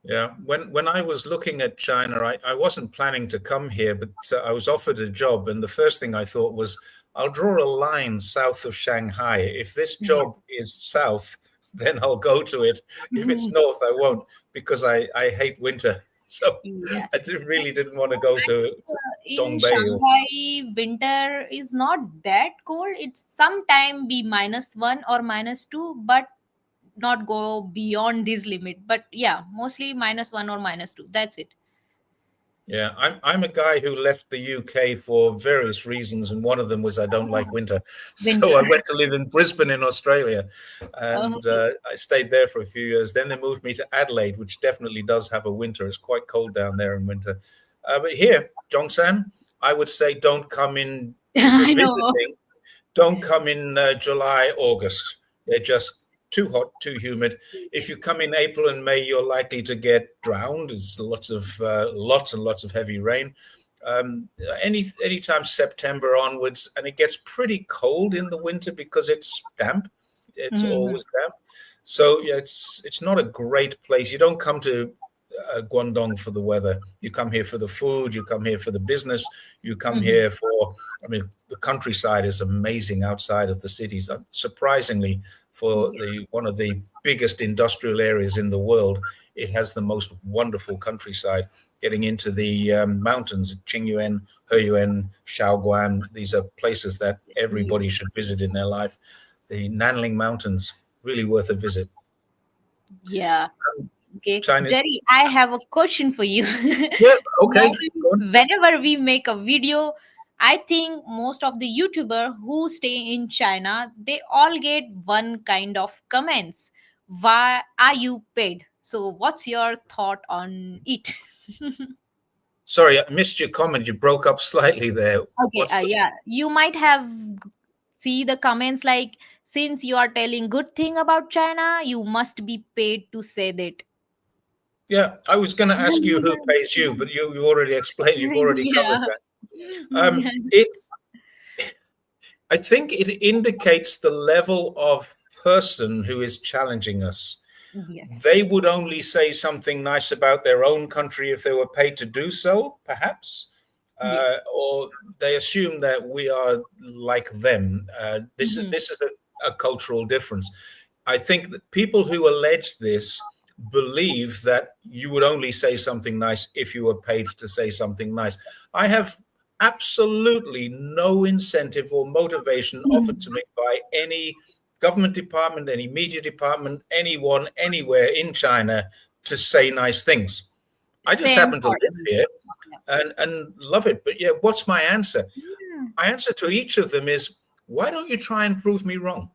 Yeah, when I was looking at China, I wasn't planning to come here, but I was offered a job, and the first thing I thought was, I'll draw a line south of Shanghai. If this Yeah. job is south, then I'll go to it. If it's north, I won't, because I hate winter. So Yeah. I really didn't want to go to In Dongbei or Shanghai, winter is not that cold. It's sometime be -1 or -2, but not go beyond this limit. But yeah, mostly -1 or -2. That's it. Yeah, I'm a guy who left the UK for various reasons, and one of them was I don't like winter. So Winter. I went to live in Brisbane in Australia, Oh, and I stayed there for a few years. Then they moved me to Adelaide, which definitely does have a winter. It's quite cold down there in winter. But here, Jongsan, I would say don't come in if you're I know. visiting. Don't come in July, August. They're just too hot, too humid. If you come in April and May, you're likely to get drowned. There's lots and lots of heavy rain. Anytime September onwards, and it gets pretty cold in the winter because it's damp. It's Mhm. always damp. So yeah, it's not a great place. You don't come to GuangDong for the weather. You come here for the food. You come here for the business. You come Mhm. here for. I mean, the countryside is amazing outside of the cities. Surprisingly, for the one of the biggest industrial areas in the world, it has the most wonderful countryside. Getting into the mountains, Qingyuan, Heyuan, Shaoguan, these are places that Yeah. everybody should visit in their life. The Nanling Mountains, really worth a visit. Yeah. Okay, China, Jerry, I have a question for you. yeah, okay. Go on. Whenever we make a video, I think most of the YouTuber who stay in China, they all get one kind of comments. Why are you paid? So what's your thought on it? Sorry, I missed your comment. You broke up slightly there. Okay, What's the? yeah, you might have see the comments like, since you are telling good thing about China, you must be paid to say that. Yeah, I was going to ask you who pays you, but you already explained. You've already covered Yeah. that. It, I think it indicates the level of person who is challenging us. Yes. They would only say something nice about their own country if they were paid to do so, perhaps, Yes. or they assume that we are like them. Mhm. This is a cultural difference. I think that people who allege this believe that you would only say something nice if you were paid to say something nice. I have absolutely no incentive or motivation offered to me by any government department, any media department, anyone, anywhere in China to say nice things. I just Same happen to for live me. here Yeah. and love it. But yeah, what's my answer? Yeah. My answer to each of them is, why don't you try and prove me wrong?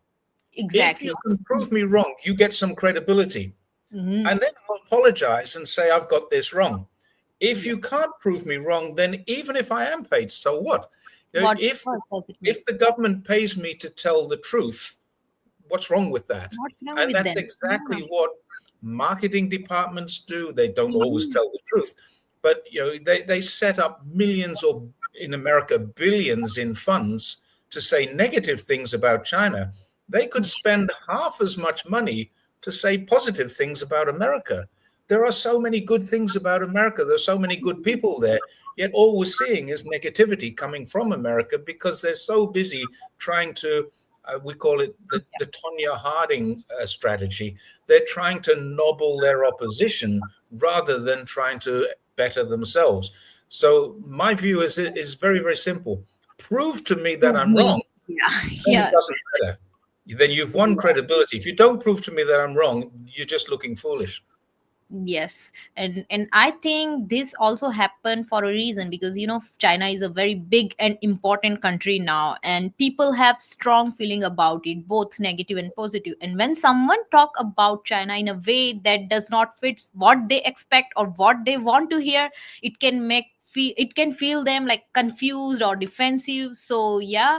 If you Exactly. can prove me wrong, you get some credibility. Hmm. And then I'll apologize and say, I've got this wrong. If you Yes. can't prove me wrong, then even if I am paid, so what? You know, What difference does it make? if the government pays me to tell the truth, what's wrong with that? What's wrong And with that's them? Yeah. exactly what marketing departments do. They don't always Mhm. tell the truth, but they set up millions or in America billions in funds to say negative things about China. They could spend half as much money to say positive things about America. There are so many good things about America. There's so many good people there. Yet all we're seeing is negativity coming from America because they're so busy trying to, we call it the Tonya Harding strategy. They're trying to nobble their opposition rather than trying to better themselves. So my view is very, very simple. Prove to me that Prove I'm wrong, me. Yeah. then it Yeah. doesn't matter. Then you've won credibility. If you don't prove to me that I'm wrong, you're just looking foolish. Yes, and I think this also happened for a reason, because China is a very big and important country now, and people have strong feeling about it, both negative and positive. And when someone talk about China in a way that does not fit what they expect or what they want to hear, it can feel them like confused or defensive. So yeah.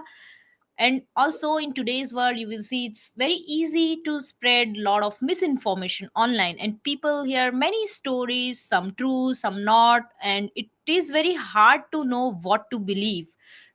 And also in today's world, you will see it's very easy to spread a lot of misinformation online, and people hear many stories, some true, some not, and it is very hard to know what to believe.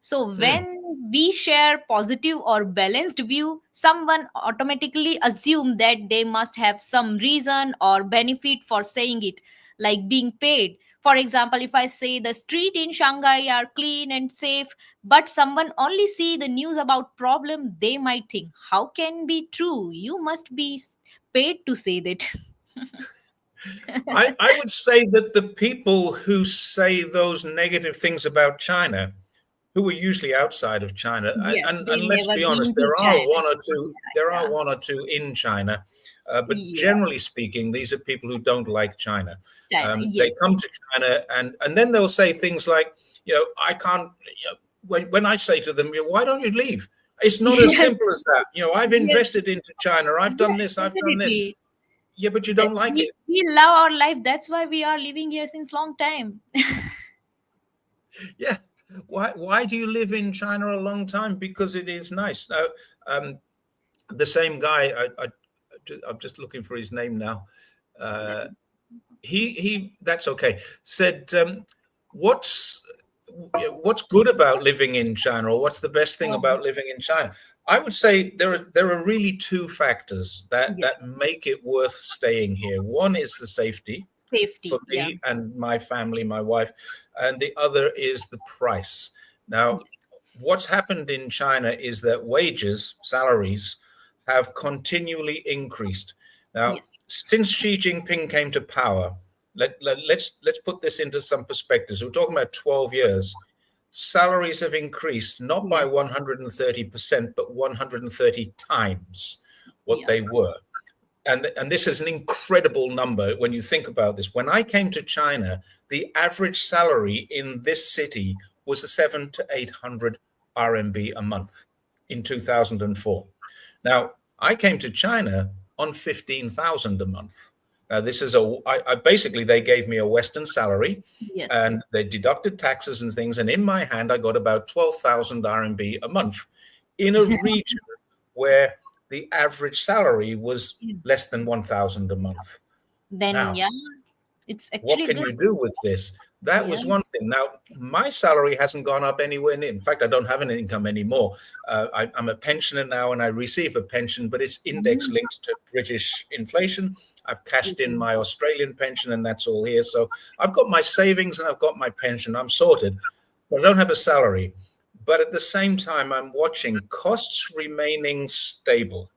So Mm. when we share positive or balanced view, someone automatically assume that they must have some reason or benefit for saying it, like being paid. For example, if I say the street in Shanghai are clean and safe, but someone only see the news about problem, they might think, how can be true? You must be paid to say that. I would say that the people who say those negative things about China, who are usually outside of China, Yes, and they let's never be been honest, to China. there are Yeah, one or two in China, but yeah, generally speaking, these are people who don't like China. China. They Yes, come to China, and then they'll say things like, I can't. When I say to them, why don't you leave? It's not as yes, simple as that. I've yes, invested into China. I've done yes, this. I've done this. definitely. Yeah, but you That don't like it. we love our life. That's why we are living here since long time. Yeah. Why do you live in China a long time? Because it is nice. Now, um, the same guy, I'm just looking for his name now. Uh, he that's okay. Said, what's what's good about living in China, or what's the best thing Oh, about living in China? I would say there are really two factors yes, that make it worth staying here. One is the safety for safety. Yeah, me and my family, my wife, and the other is the price. Now, yes, what's happened in China is that wages, salaries, have continually increased. Now, yes, since Xi Jinping came to power, let's put this into some perspective. So we're talking about 12 years. Salaries have increased not by yes, 130%, but 130 times what yeah, they were. And this is an incredible number when you think about this. When I came to China, the average salary in this city was a 700 to 800 RMB a month in 2004. Now, I came to China on 15,000 a month. Now, this is basically they gave me a Western salary, yes, and they deducted taxes and things. And in my hand, I got about 12,000 RMB a month in a region where the average salary was yeah. less than 1,000 a month. Then Now, yeah, it's what actually can good. you do with this? That Yeah. was one thing. Now, my salary hasn't gone up anywhere near. In fact, I don't have an income anymore. I'm a pensioner now, and I receive a pension, but it's index Mhm. linked to British inflation. I've cashed in Okay. my Australian pension, and that's all here. So I've got my savings and I've got my pension. I'm sorted, but I don't have a salary. But at the same time, I'm watching costs remaining stable.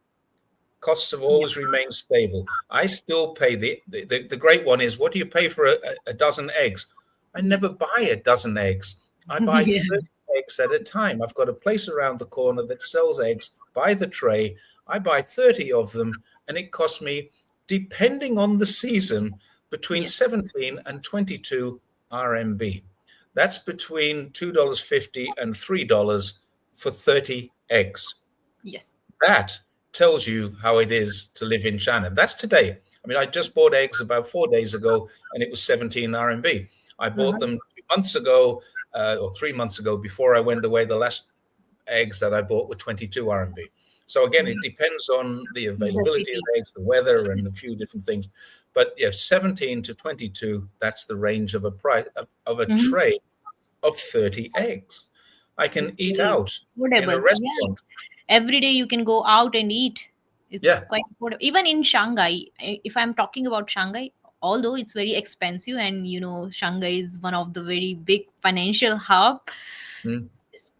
Costs have Yeah. always remained stable. I still pay the great one is, what do you pay for a dozen eggs? I never Yes. buy a dozen eggs. I buy Yeah. 30 eggs at a time. I've got a place around the corner that sells eggs by the tray. I buy 30 of them, and it costs me, depending on the season, between Yes. 17 and 22 RMB. That's between $2.50 and $3 for 30 eggs. Yes. That tells you how it is to live in China. That's today. I mean, I just bought eggs about 4 days ago, and it was 17 RMB. I bought Uh-huh. them 2 months ago, or 3 months ago, before I went away. The last eggs that I bought were 22 RMB. So again, it depends on the The availability of city. eggs, the weather, and a few different things. But yeah, 17 to 22, that's the range of a price of a Hmm. tray of 30 eggs. I can It's eat very out in a affordable. Yeah. restaurant. Every day you can go out and eat. It's Yeah. quite affordable. Even in Shanghai, if I'm talking about Shanghai, although it's very expensive and Shanghai is one of the very big financial hub, Mm.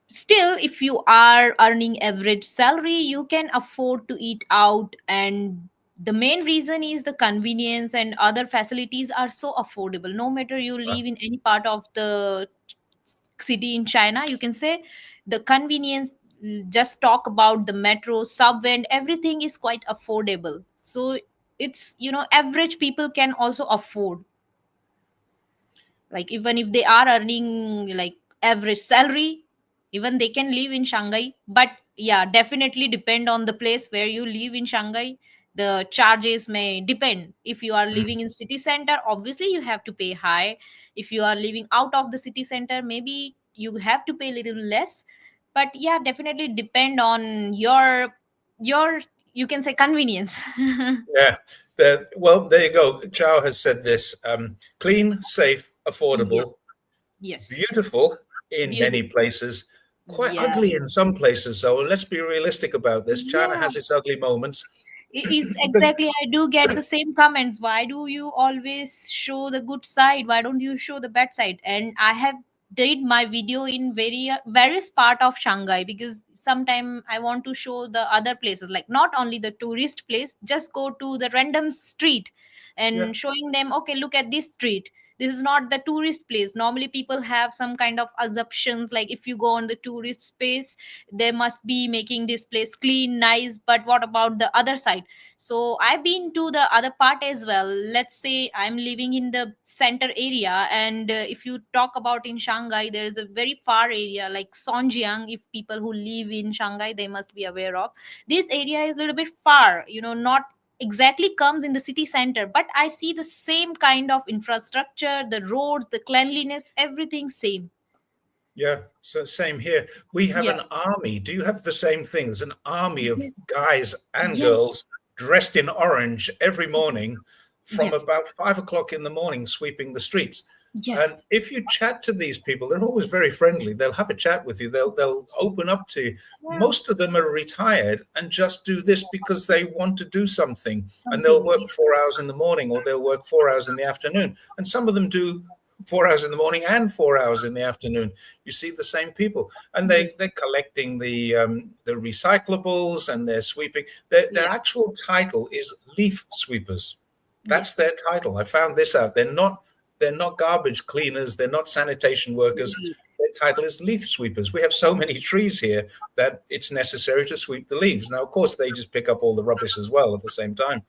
still if you are earning average salary you can afford to eat out, and the main reason is the convenience and other facilities are so affordable no matter you live in any part of the city in China. You can say the convenience, just talk about the metro, subway, and everything is quite affordable. So it's average people can also afford, like even if they are earning like average salary, even they can live in Shanghai. But yeah, definitely depend on the place where you live in Shanghai. The charges may depend. If you are Mm. living in city center, obviously you have to pay high. If you are living out of the city center, maybe you have to pay a little less. But yeah, definitely depend on your you can say convenience. Yeah. Well, there you go. Chow has said this: clean, safe, Yes, affordable, yes, beautiful in many beautiful. places, quite Yeah. ugly in some places. So let's be realistic about this. China Yeah. has its ugly moments. Is exactly, I do get the same comments. Why do you always show the good side? Why don't you show the bad side? And I have did my video in various part of Shanghai, because sometime I want to show the other places, like not only the tourist place, just go to the random street Yeah, and showing them, okay, look at this street. This is not the tourist place. Normally people have some kind of assumptions, like if you go on the tourist space, they must be making this place clean, nice, but what about the other side? So I've been to the other part as well. Let's say I'm living in the center area, and if you talk about in Shanghai, there is a very far area like Songjiang. If people who live in Shanghai, they must be aware of this area is a little bit far, not exactly comes in the city center, but I see the same kind of infrastructure, the roads, the cleanliness, everything same. yeah. So same here. We have Yeah. an army. Do you have the same thing? There's an army of Yes. guys and Yes. girls dressed in orange every morning from Yes. about 5 o'clock in the morning, sweeping the streets. Yes. And if you chat to these people, they're always very friendly. They'll have a chat with you. They'll open up to you. Yeah. Most of them are retired and just do this because they want to do something. And they'll Something. work 4 hours in the morning or they'll work 4 hours in the afternoon. And some of them do 4 hours in the morning and 4 hours in the afternoon. You see the same people, and Yes. they're collecting the recyclables and they're sweeping. Their Yeah. actual title is leaf sweepers. That's Yes. their title. I found this out. They're not garbage cleaners. They're not sanitation workers. Indeed. Their title is leaf sweepers. We have so many trees here that it's necessary to sweep the leaves. Now, of course, they just pick up all the rubbish as well at the same time.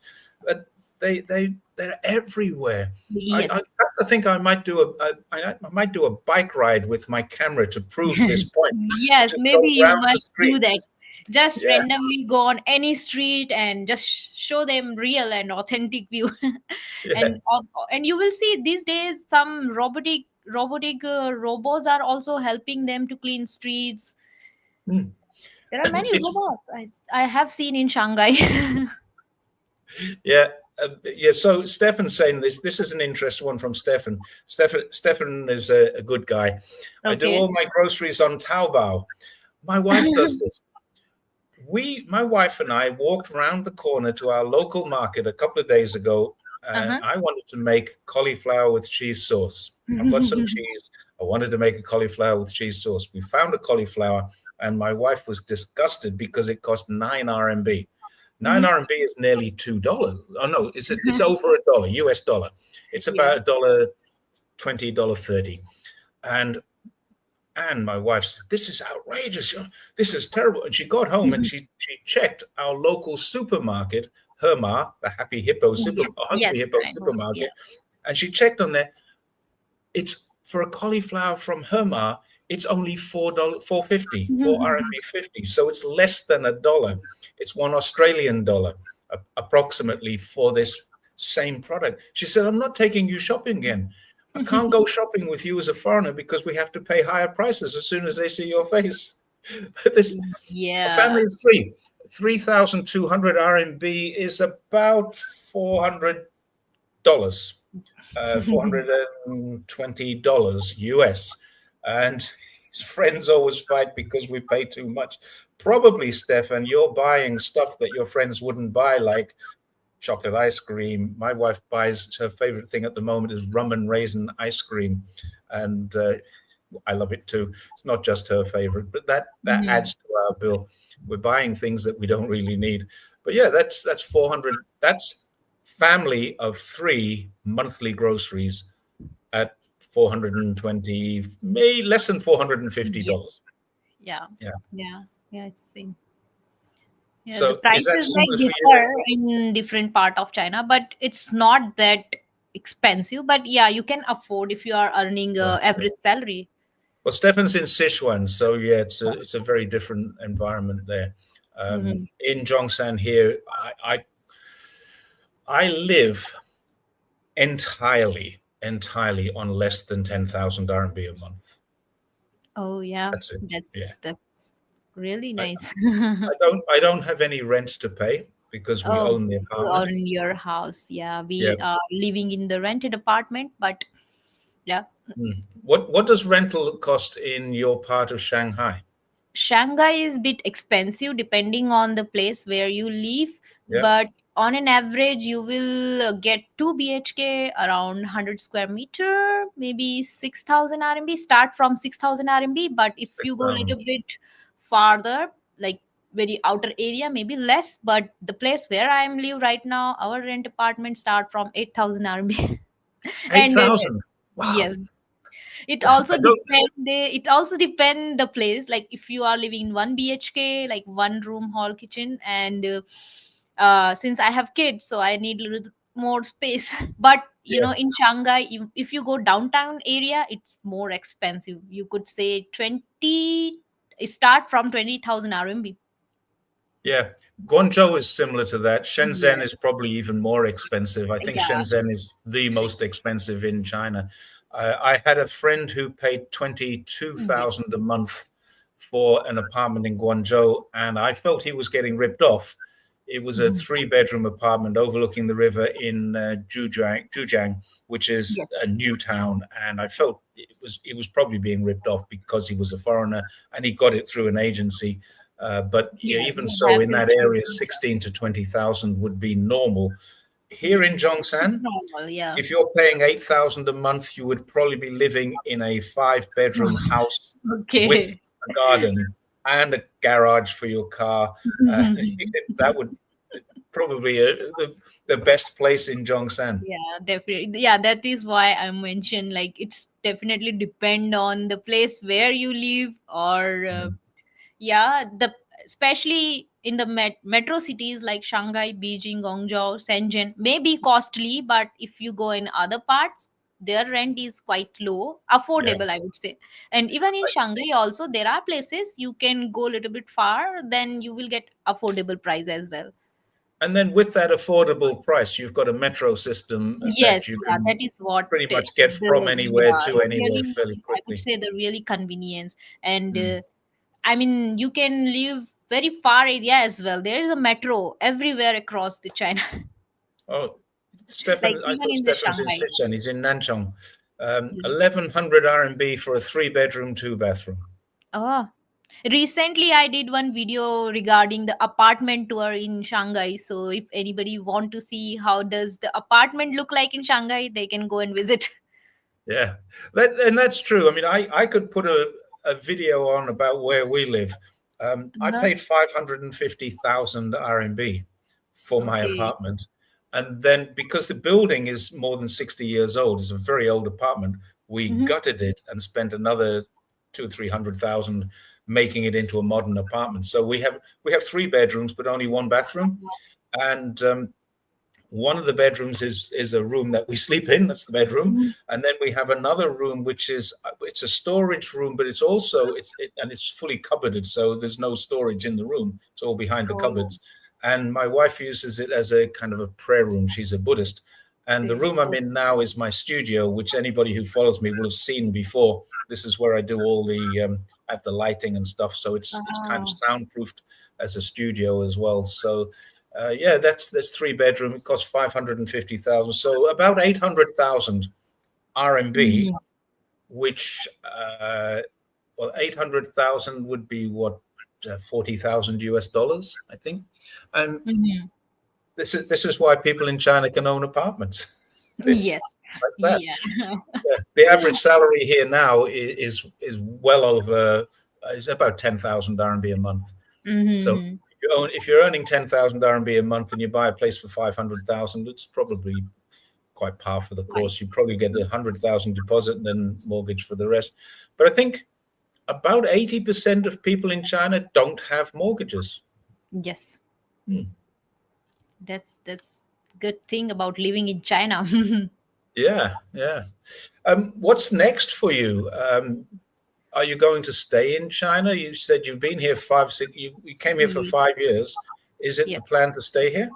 But they're everywhere. Yes. I think I might do I might do a bike ride with my camera to prove this point. Yes, Just maybe go you around the must do street. that. Just Yeah, randomly go on any street and just show them real and authentic view. yeah. And you will see these days some robotic robots are also helping them to clean streets. Hmm. There are many It's robots I have seen in Shanghai. Yeah, yeah. So Stefan's saying this. This is an interesting one from Stefan. Stefan is a good guy. I do Okay. all my groceries on Taobao. My wife does this. My wife and I walked around the corner to our local market a couple of days ago, and Uh-huh. I wanted to make cauliflower with cheese sauce. I've got some cheese. I wanted to make a cauliflower with cheese sauce. We found a cauliflower, and my wife was disgusted because it cost 9 RMB. Nine Mhm. RMB is nearly $2. Oh no, it's over $1 US dollar. It's Yeah. about $1.20, $1.30. And my wife said, "This is outrageous. This is terrible." And she got home and she checked our local supermarket, Herma, the Yes. Hungry Yes. Hippo I know. Yeah. supermarket, and she checked on there. It's for a cauliflower from Herma. It's only $4, 4.50, 4 RMB 50. So it's less than $1. It's $1 Australian approximately for this same product. She said, "I'm not taking you shopping again. I can't go shopping with you as a foreigner because we have to pay higher prices as soon as they see your face." This a Yeah. family of three, 3,200 RMB is about $400, $420 US. And his friends always fight because we pay too much. Probably, Stefan, you're buying stuff that your friends wouldn't buy, like chocolate ice cream. My wife buys her favorite thing at the moment is rum and raisin ice cream, and I love it too. It's not just her favorite, but that Mhm. adds to our bill. We're buying things that we don't really need. But yeah, that's 400. That's family of three monthly groceries at 420, maybe less than Yes. $450. Yeah. Yeah. Yeah. Yeah. It's same. Yeah, the So is that prices like similar for you? differ in different part of China, but it's not that expensive. But yeah, you can afford if you are earning Yeah. a average salary. Well, Stefan's in Sichuan, so yeah, it's a very different environment there. Hmm. In Zhongshan here, I live entirely on less than 10,000 RMB a month. Oh yeah, That's it. Yeah, that's really I, nice. I don't have any rent to pay because we Oh, own the you apartment. are in your house. Yeah, Yeah. we are living in the rented apartment, but yeah. What does rental cost in your part of Shanghai? Shanghai is bit expensive depending on the place where you live, Yeah, but on an average you will get 2 BHK around 100 square meter, maybe 6,000 RMB. Start from 6,000 RMB, but if you go a 6,000. little bit farther, like very outer area, maybe less. But the place where I am live right now, our rent apartment start from 8,000 RMB, and 8,000. Wow. yes, it also I don't. depend the place. Like if you are living in 1 BHK, like one room hall kitchen, and since I have kids, so I need a little more space. But Yeah. in Shanghai, if you go downtown area, it's more expensive. You could say 20, start from 20,000 RMB. Yeah, Guangzhou is similar to that. Shenzhen Yeah, is probably even more expensive. I think yeah. Shenzhen is the most expensive in China. I had a friend who paid Yes. 22,000 a month for an apartment in Guangzhou, and I felt he was getting ripped off. It was a Mhm. three-bedroom apartment overlooking the river in Zhejiang, which is Yes. a new town, and I felt it was probably being ripped off because he was a foreigner and he got it through an agency. But yeah, Yeah, even you so, have in to that choose. area, 16 to 20,000 would be normal. Here Yes, in it's Zhongshan, normal. Yeah. if you're paying 8,000 a month, you would probably be living in a five-bedroom house with Okay. a garden and a garage for your car. Uh, that would probably the best place in Zhongshan. Yeah, definitely. Yeah, that is why I mentioned, like, it's definitely depend on the place where you live, or yeah, the especially in the metro cities like Shanghai, Beijing, Guangzhou, Shenzhen may be costly, but if you go in other parts, their rent is quite low, Yeah. affordable, I would say. And even in Shanghai also, there are places you can go a little bit far, then you will get affordable price as well. And then with that affordable price, you've got a metro system that Yes, you yeah, can that is what pretty much get from the anywhere yeah, to anywhere really, fairly I would quickly. say the really convenience. And Mm. I mean, you can live very far area as well. There is a metro everywhere across the China, Oh, like Stefan, I even thought in the Stefan's in Shanghai. Sichuan. He's in Nanchong. Mm. 1,100 RMB for a three-bedroom, two-bathroom. Oh, recently I did one video regarding the apartment tour in Shanghai. So if anybody want to see how does the apartment look like in Shanghai, they can go and visit. Yeah, and that's true. I mean, I could put a video on about where we live. I Uh-huh. paid 550,000 RMB for my Okay. apartment. And then because the building is more than 60 years old, it's a very old apartment, we Hmm. gutted it and spent another two, 300,000 making it into a modern apartment. So we have three bedrooms, but only one bathroom. And one of the bedrooms is a room that we sleep in. That's the bedroom, and then we have another room which is it's a storage room, but it's also and it's fully cupboarded, so there's no storage in the room. It's all behind the Oh, cupboards. And my wife uses it as a kind of a prayer room. She's a Buddhist, and the room I'm in now is my studio, which anybody who follows me will have seen before. This is where I do all the I have the lighting and stuff, so it's kind of oh. soundproofed as a studio as well. So yeah, that's three-bedroom. It costs 550,000, so about 800,000 RMB, Mhm. which well, 800,000 would be what 40,000 US dollars, I think. And Mhm. this is why people in China can own apartments. It's Yes. like that. Yeah. Yeah. The average salary here now is well over is about 10,000 RMB a month. So Mhm. if you're earning 10,000 RMB a month and you buy a place for 500,000, it's probably quite par for the Right. course. You probably get 100,000 deposit and then mortgage for the rest. But I think about 80% of people in China don't have mortgages. Yes. Hmm. That's good thing about living in China. Yeah, yeah. What's next for you? Are you going to stay in China? You said you've been here 5, 6. You came here for Yes. 5 years. Is it the Yes. plan to stay here?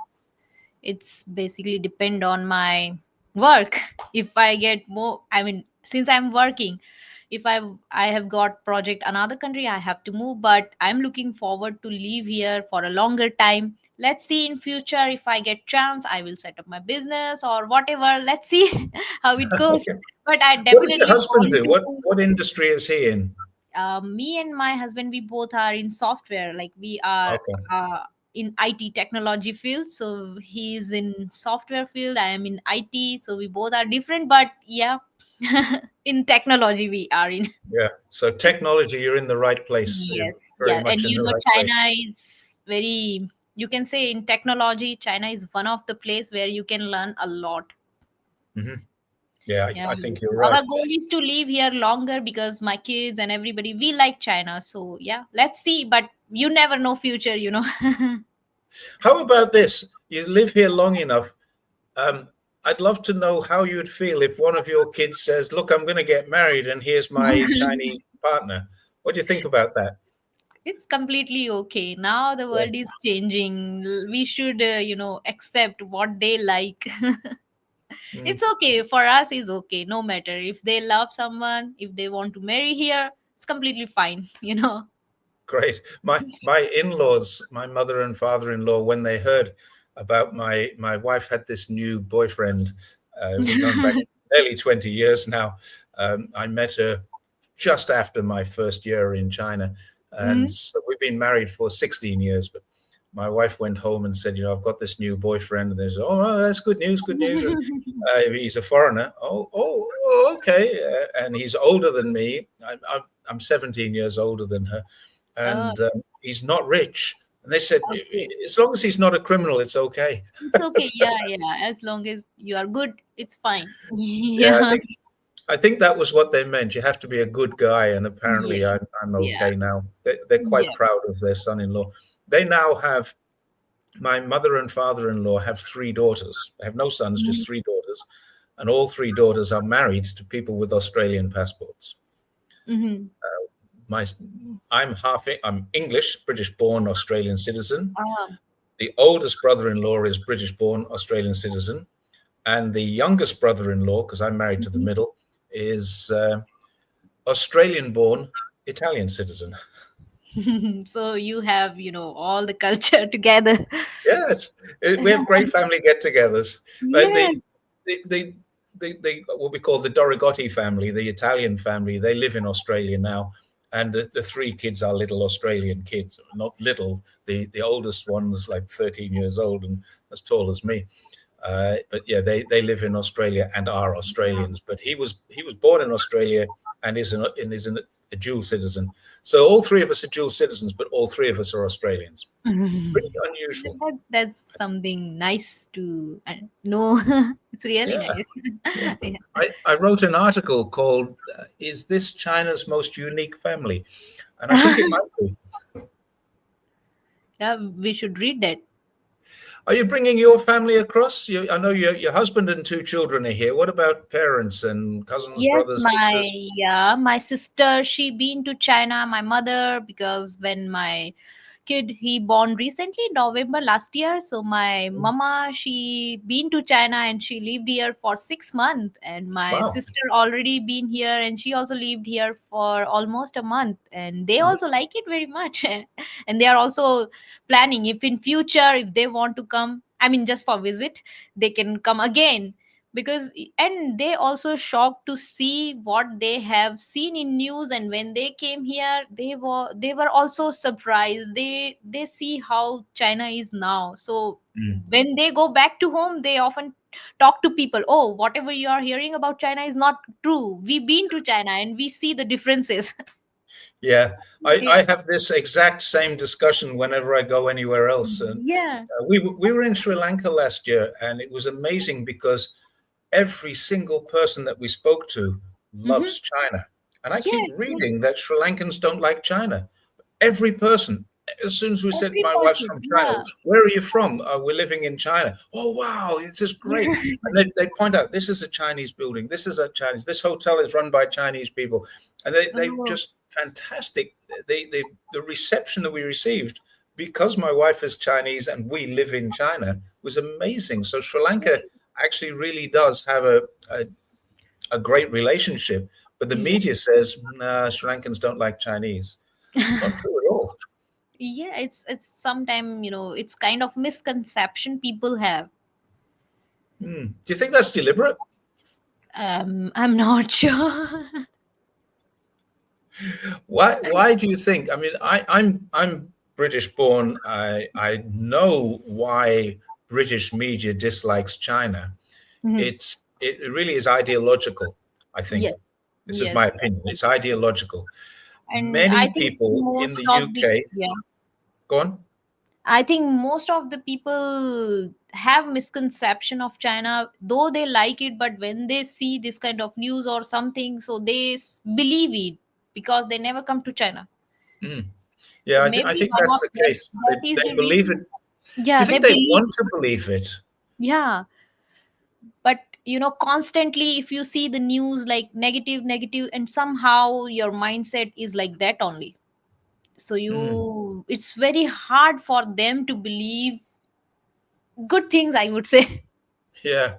It's basically depend on my work. If I get more, I mean, since I'm working, if I have got project another country, I have to move. But I'm looking forward to live here for a longer time. Let's see in future if I get chance, I will set up my business or whatever. Let's see how it goes. Okay. But I What does your definitely husband want do? What to. what industry is he in? Me and my husband, we both are in software. Like we are Okay. in IT technology field. So he's in software field. I am in IT. So we both are different, but yeah, in technology we are in. Yeah. So technology, you're in the right place. You're Yes, very yeah, and much in the right China place. is very. You can say in technology, China is one of the place where you can learn a lot. Hmm. Yeah, Yeah, I think you're right. our goal is to live here longer because my kids and everybody we like China. So yeah, let's see. But you never know future. How about this? You live here long enough. Um, I'd love to know how you'd feel if one of your kids says, "Look, I'm going to get married, and here's my Chinese partner." What do you think about that? It's completely okay. Now the Yeah. world is changing. We should, accept what they like. Mm, It's okay for us. Is okay. No matter if they love someone, if they want to marry here, it's completely fine. great. My in-laws, my mother and father-in-law, when they heard about my wife had this new boyfriend, we're going back nearly 20 years now. I met her just after my first year in China, and Mhm. so we've been married for 16 years. But my wife went home and said, I've got this new boyfriend, and they said, "Oh, well, that's good news, good news." And he's a foreigner. Oh, okay. And he's older than me. I'm 17 years older than her, Oh, and he's not rich. And they said, okay. as long as he's not a criminal, it's okay. It's okay. Yeah, yeah. As long as you are good, it's fine. Yeah, Yeah. I think that was what they meant. You have to be a good guy, and apparently Yes. I'm Yeah. okay now. They're quite Yeah. proud of their son-in-law. They now have my mother and father-in-law have three daughters. They have no sons, just three daughters, and all three daughters are married to people with Australian passports. Mm-hmm. My, I'm English, British-born Australian citizen. Ah. The oldest brother-in-law is British-born Australian citizen, and the youngest brother-in-law, because I'm married to the middle, is Australian-born Italian citizen. So you have, all the culture together. Yes, we have great family get-togethers. Uh, the, Yes. the, the what we call the Dorigotti family, the Italian family, they live in Australia now, and the three kids are little Australian kids. Not little. The oldest one's like 13 years old and as tall as me. But yeah, they live in Australia and are Australians. But he was born in Australia and is a dual citizen. So all three of us are dual citizens, but all three of us are Australians. Pretty unusual. That's something nice to know. It's really Yeah, nice. yeah. Yeah. I wrote an article called "Is This China's Most Unique Family?" And I think it might be. Yeah, we should read that. Are you bringing your family across? I know your husband and two children are here. What about parents and cousins, Yes, brothers, my sisters? yeah, my sister, she been to China. My mother, because when my kid he born recently November last year, so my mama she been to China and she lived here for 6 months, and my Wow. sister already been here and she also lived here for almost a month, and they also like it very much. And they are also planning if in future if they want to come, I mean just for visit, they can come again. Because and they also shocked to see what they have seen in news, and when they came here they were also surprised. They see how China is now. So Mm. when they go back to home they often talk to people, oh, whatever you are hearing about China is not true, we've been to China and we see the differences. Yeah, Yeah. I have this exact same discussion whenever I go anywhere else. And Yeah. we were in Sri Lanka last year, and it was amazing because every single person that we spoke to Mm-hmm. loves China. And I keep Yes, yes. reading that Sri Lankans don't like China. Every person, as soon as we said, Every my wife's person, from China, yeah. where are you from? We're living in China. Oh, wow, it's just great. And they point out, this is a Chinese building. This is a Chinese, this hotel is run by Chinese people. And they Oh, just fantastic. The reception that we received, because my wife is Chinese and we live in China, was amazing. So Sri Lanka actually really does have a great relationship. But the yeah. media says, nah, Sri Lankans don't like Chinese. Not true at all. Yeah, it's sometime, it's kind of misconception people have. Hmm. Do you think that's deliberate? I'm not sure. Why do you think? I mean, I'm British born. I know why British media dislikes China. Mhm. It really is ideological, I think. Yes, This is yes. my opinion. It's ideological. And I Many think people in most the of the, UK, yeah, go on. I think most of the people have misconception of China, though they like it, but when they see this kind of news or something, so they believe it because they never come to China. Mm. So Yeah, I maybe think one that's of the that, case. that is They the believe it. reason. Do Yeah, you they think they believe. want to believe it? Yeah, but constantly if you see the news like negative, negative, and somehow your mindset is like that only. So Mm. it's very hard for them to believe good things, I would say. Yeah.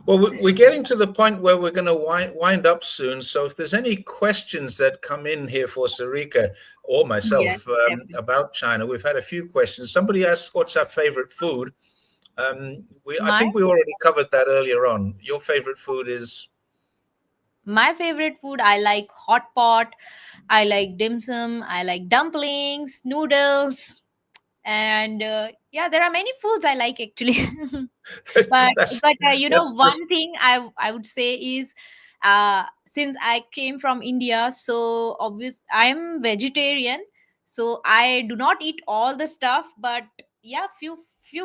Well, we're getting to the point where we're going to wind up soon. So, if there's any questions that come in here for Sarika or Yes, myself definitely. about China, we've had a few questions. Somebody asked, "What's our favorite food?" I My think we already covered that earlier on. Your favorite food is my favorite food, I like hot pot, I like dim sum, I like dumplings, noodles, and yeah, there are many foods I like actually. but that's that's one thing I would say is, since I came from India, so obvious I am vegetarian, so I do not eat all the stuff, but yeah, few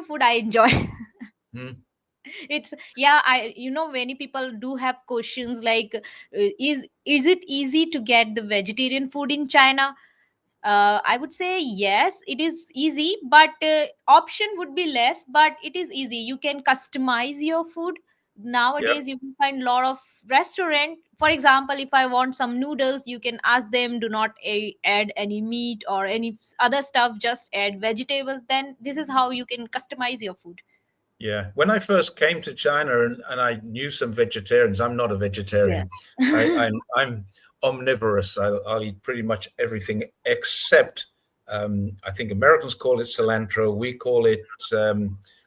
food I enjoy. mm, It's, yeah, I many people do have questions like, is it easy to get the vegetarian food in China? I would say yes, it is easy, but option would be less. But it is easy. You can customize your food. yeah, Nowadays, you can find a lot of restaurant. For example, if I want some noodles, you can ask them, do not add any meat or any other stuff. Just add vegetables. Then this is how you can customize your food. yeah. When I first came to China and I knew some vegetarians, I'm not a Yes. vegetarian. I'm omnivorous. I'll eat pretty much everything except I think Americans call it cilantro. We call it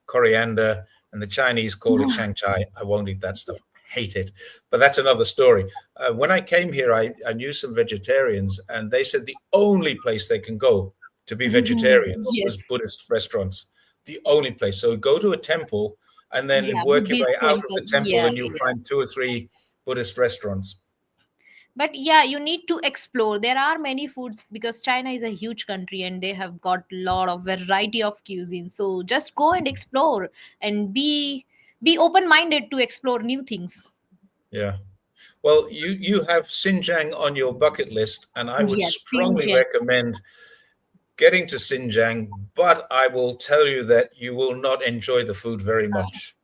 coriander, and the Chinese call it shanghai. I won't eat that stuff. I hate it. But that's another story. When I came here, I knew some vegetarians, and they said the only place they can go to be vegetarians Yes. was Buddhist restaurants, the only place. So go to a temple and then Yeah, work your way Buddhist out of temple. the temple, Yeah, and you'll yeah. find two or three Buddhist restaurants. But yeah, you need to explore. There are many foods because China is a huge country and they have got a lot of variety of cuisine. So just go and explore and be open minded to explore new things. Yeah. Well, you have Xinjiang on your bucket list, and I would Yes, strongly Shinjang. recommend getting to Xinjiang. But I will tell you that you will not enjoy the food very much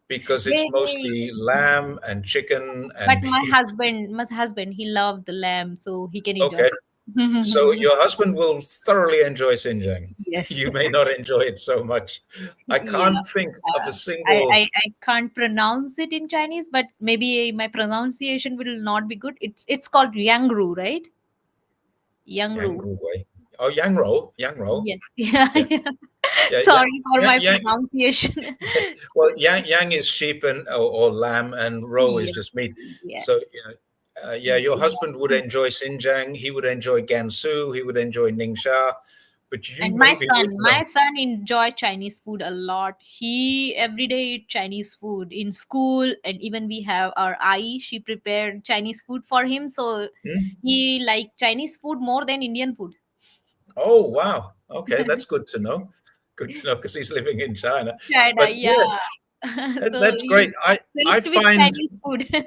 because it's They, mostly lamb and chicken but and beef. my husband, he loved the lamb, so he can enjoy. Okay. So your husband will thoroughly enjoy Xinjiang. Yes. You may not enjoy it so much. I Yeah. can't think of a I, single. I can't pronounce it in Chinese, but maybe my pronunciation will not be good. It's called Yangru, right? Yangru. Yang Wei. Oh, Yang Ro. Yang Ro. Yes. Yeah, Yeah. yeah. Yeah. Yeah. Sorry for Yeah. my Yang. pronunciation. Well, Yang is sheep and or lamb, and Ro is Yes. just meat. Yeah. So yeah, your husband would enjoy Xinjiang. He would enjoy Gansu. He would enjoy Ningxia, but you And maybe wouldn't know. my son enjoy Chinese food a lot. He every day eat Chinese food in school, and even we have our Ai. She prepared Chinese food for him, so Hmm? he like Chinese food more than Indian food. Oh, wow. Okay, that's good to know. Good to know because he's living in China. China, But yeah, yeah. So that's he's great. I obsessed with find Chinese food.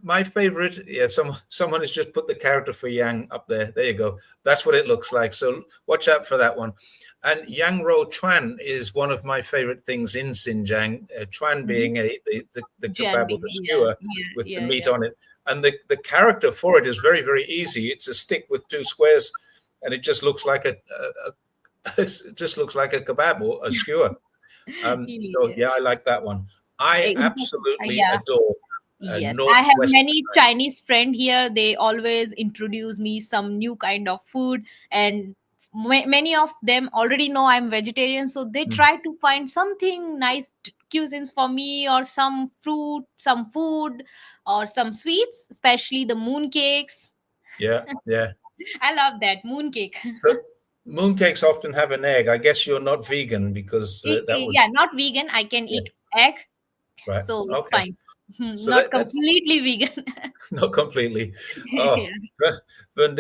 my favorite, yeah, someone has just put the character for Yang up there. There you go. That's what it looks like. So watch out for that one. And Yang Rou Chuan is one of my favorite things in Xinjiang. Chuan Mhm. being the kebab or Jianbing, the yeah, skewer yeah, with the yeah, meat yeah. on it. And the character for it is very, very easy. It's a stick with two squares, and it just looks like it just looks like a kebab or a skewer. So Yeah. yeah, I like that one. I absolutely Yeah. adore Yes, I have Northwest many Chinese friend here. They always introduce me some new kind of food, and many of them already know I'm vegetarian, so they China. try to find something nice cuisines for me, or some fruit, some food, or some sweets, especially the moon cakes. Yeah, yeah. I love that moon cake. So mooncakes often have an egg. I guess you're not vegan because that would Yeah, not vegan. I can yeah, eat egg, right. so it's Okay. fine. So Not that's completely vegan. not completely. Yeah. Oh, but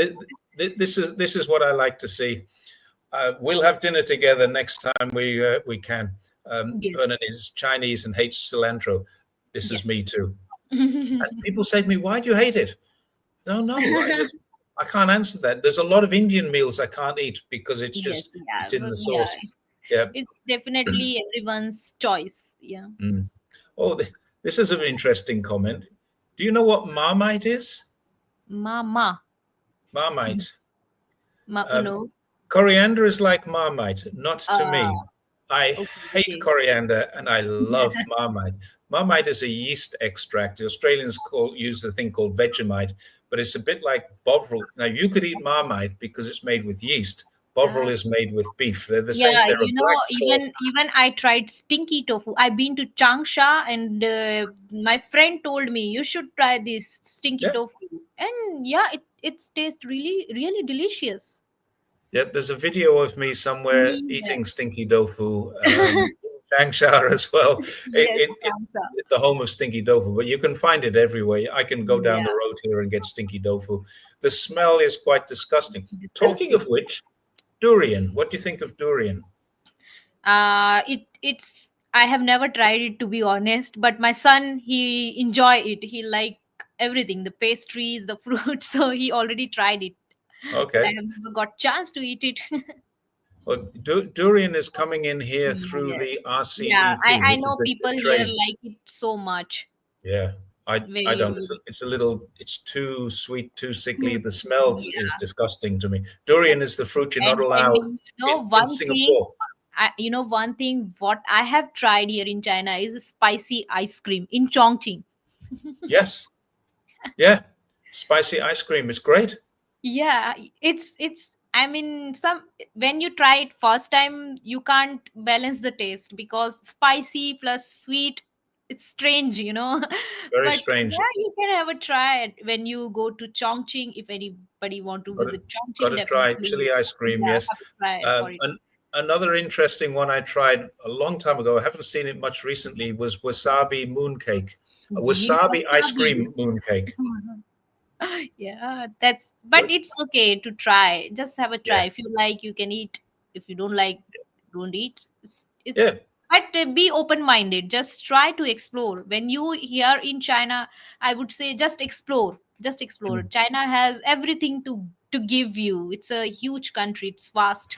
this is what I like to see. We'll have dinner together next time we can. Yes. Vernon is Chinese and hates cilantro. This is Yes. me too. And people say to me, "Why do you hate it?" No, no, I can't answer that. There's a lot of Indian meals I can't eat because Yes, yeah, it's in but the yeah, sauce. Yeah. it's definitely everyone's choice. Yeah. Mm. Oh, this is an interesting comment. Do you know what Marmite is? Mama. Marmite. Um, No. Coriander is like Marmite, not to Uh, me. I okay, hate okay. coriander and I love Marmite. Marmite is a yeast extract. The Australians use the thing called Vegemite, but it's a bit like Bovril. Now you could eat Marmite because it's made with yeast. Bovril Uh, is made with beef. They're the same. yeah, They're a black sauce. even I tried stinky tofu. I've been to Changsha, and my friend told me you should try this stinky Yeah, tofu. And yeah, it tastes really delicious. yeah. There's a video of me somewhere Yeah. eating stinky tofu in Changsha as well. Yes, It Changsha. it's the home of stinky tofu, but you can find it everywhere. I can go down Yeah, the road here and get stinky tofu. The smell is quite disgusting. Talking disgusting. of which, durian. What do you think of durian? It's I have never tried it, to be honest, but my son, he enjoy it. He like everything, the pastries, the fruit, so he already tried it. But I Okay. have never got chance to eat it. Well, durian is coming in here through Yes. the Yeah, RCEP, I which is know the people here trade. like it so much. Yeah, I Very, don't. very. It's a little. It's too sweet, too sickly. The smell is Yeah, disgusting to me. Durian is the fruit you're not and allowed in one thing, Singapore. one thing what I have tried here in China is spicy ice cream in Chongqing. Yes. Yeah. Spicy ice cream is great. Yeah, it's I mean, some when you try it first time, you can't balance the taste because spicy plus sweet, it's strange. Very But strange. yeah, you can have a try it when you go to Chongqing. If anybody want to Got to visit got Chongqing, to try definitely, chili ice cream. yeah, Yes. have a try for it. Another interesting one I tried a long time ago. I haven't seen it much recently. Was wasabi mooncake. A Yeah, wasabi ice wasabi. cream mooncake. Yeah, but What? it's okay to try. Just have a try. Yeah. If you like, you can eat. If you don't like, don't eat. It's Yeah. but be open minded. Just try to explore. When you here in China, I would say just explore. Just explore. Mm. China has everything to give you. It's a huge country. It's vast.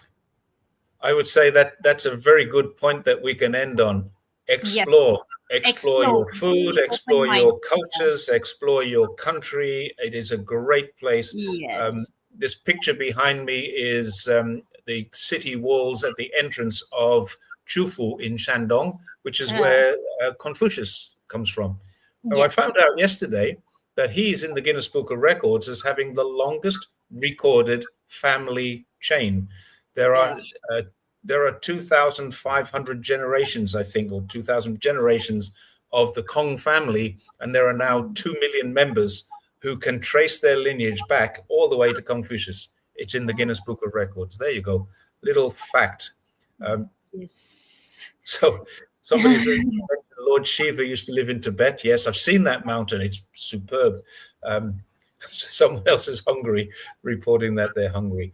I would say that that's a very good point that we can end on. Yes, Explore explore. your food, Be open explore minded. your cultures, explore your country. It is a great place. Yes. This picture behind me is the city walls at the entrance of Chufu in Shandong, which is Uh, where Confucius comes from. Now, I yes. found out yesterday that he's in the Guinness Book of Records as having the longest recorded family chain. There Uh, are uh, there are 2,500 generations, I think, or 2,000 generations of the Kong family, and there are now 2 million members who can trace their lineage back all the way to Confucius. It's in the Guinness Book of Records. There you go. Little fact. Um, yes. so somebody said Lord Shiva used to live in Tibet. Yes, I've seen that mountain. It's superb. Um, someone else is hungry, reporting that they're hungry.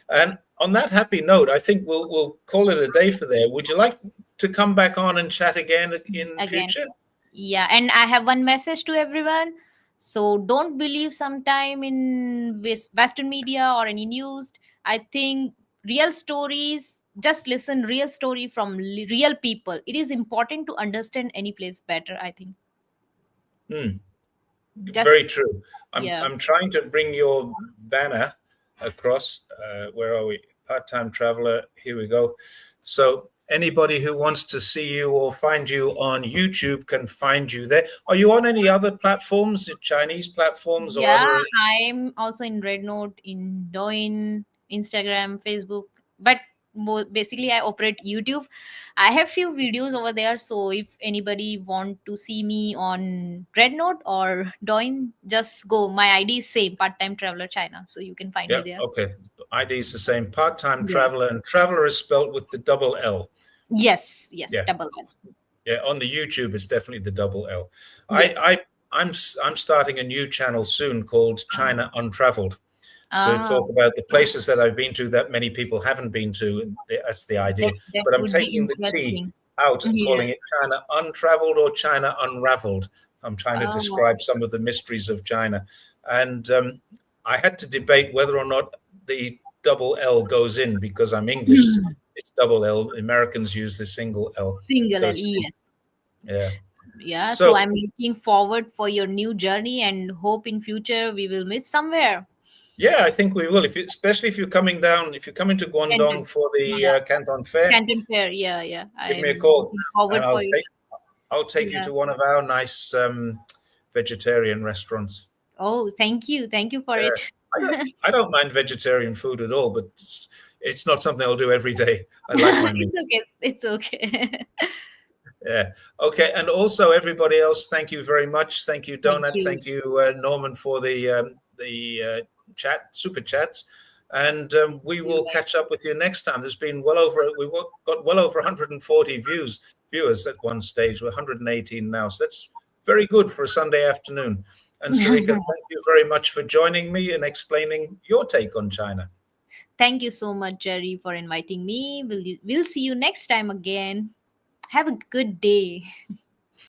And on that happy note, I think we'll call it a day for there. Would you like to come back on and chat again in Again. future? Yeah, and I have one message to everyone. So don't believe sometime in Western media or any news. I think real stories, just listen real story from real people. It is important to understand any place better, I think. Hmm. Very Just true. yeah. I'm trying to bring your banner across. Where are we? Part-time traveler. Here we go. So anybody who wants to see you or find you on YouTube can find you there. Are you on any other platforms, Chinese platforms or Yeah, other? I'm also in Red Note, in Douyin, Instagram, Facebook. But basically I operate YouTube. I have few videos over there, so if anybody want to see me on Red Note or Doin, just go. My ID is same, Part-Time Traveler China, so you can find Yeah. me there. Okay. ID is the same. Part-time Yes, traveler, and traveler is spelt with the double L. yes, yes, Yeah. double L. Yeah. On the YouTube, it's definitely the double L. I, Yes. I, I'm starting a new channel soon called China Untraveled, to Ah, talk about the places that I've been to that many people haven't been to. And that's the idea. that But I'm would be taking the T interesting. out and Yeah. calling it China Untraveled or China Unraveled. I'm trying to Oh. describe some of the mysteries of China. And I had to debate whether or not the double L goes in because I'm English. It's double L. Americans use the single L. Single So L, it's, yes. yeah. Yeah, so So I'm looking forward for your new journey and hope in future we will meet somewhere. yeah, I think we will. If you, especially if you're coming down, if you're coming to Canton. Guangdong for the Yeah, Canton Fair, Canton Fair. Yeah, yeah. give me a I'm call, looking and forward for it. I'll take you Yeah. to one of our nice vegetarian restaurants. Oh, thank you. Thank you for Yeah, it. I don't mind vegetarian food at all, but it's not something I'll do every day. I like my meat. It's okay. It's okay. Yeah. Okay. And also, everybody else, thank you very much. Thank you, Thank Donut. you. Thank you, Norman, for the chat, super chats. And we You're will welcome. catch up with you next time. There's been well over we've got well over 140 viewers at one stage. We're 118 now, so that's very good for a Sunday afternoon. And Sarika, thank you very much for joining me and explaining your take on China. Thank you so much, Jerry, for inviting me. We'll see you next time again. Have a good day.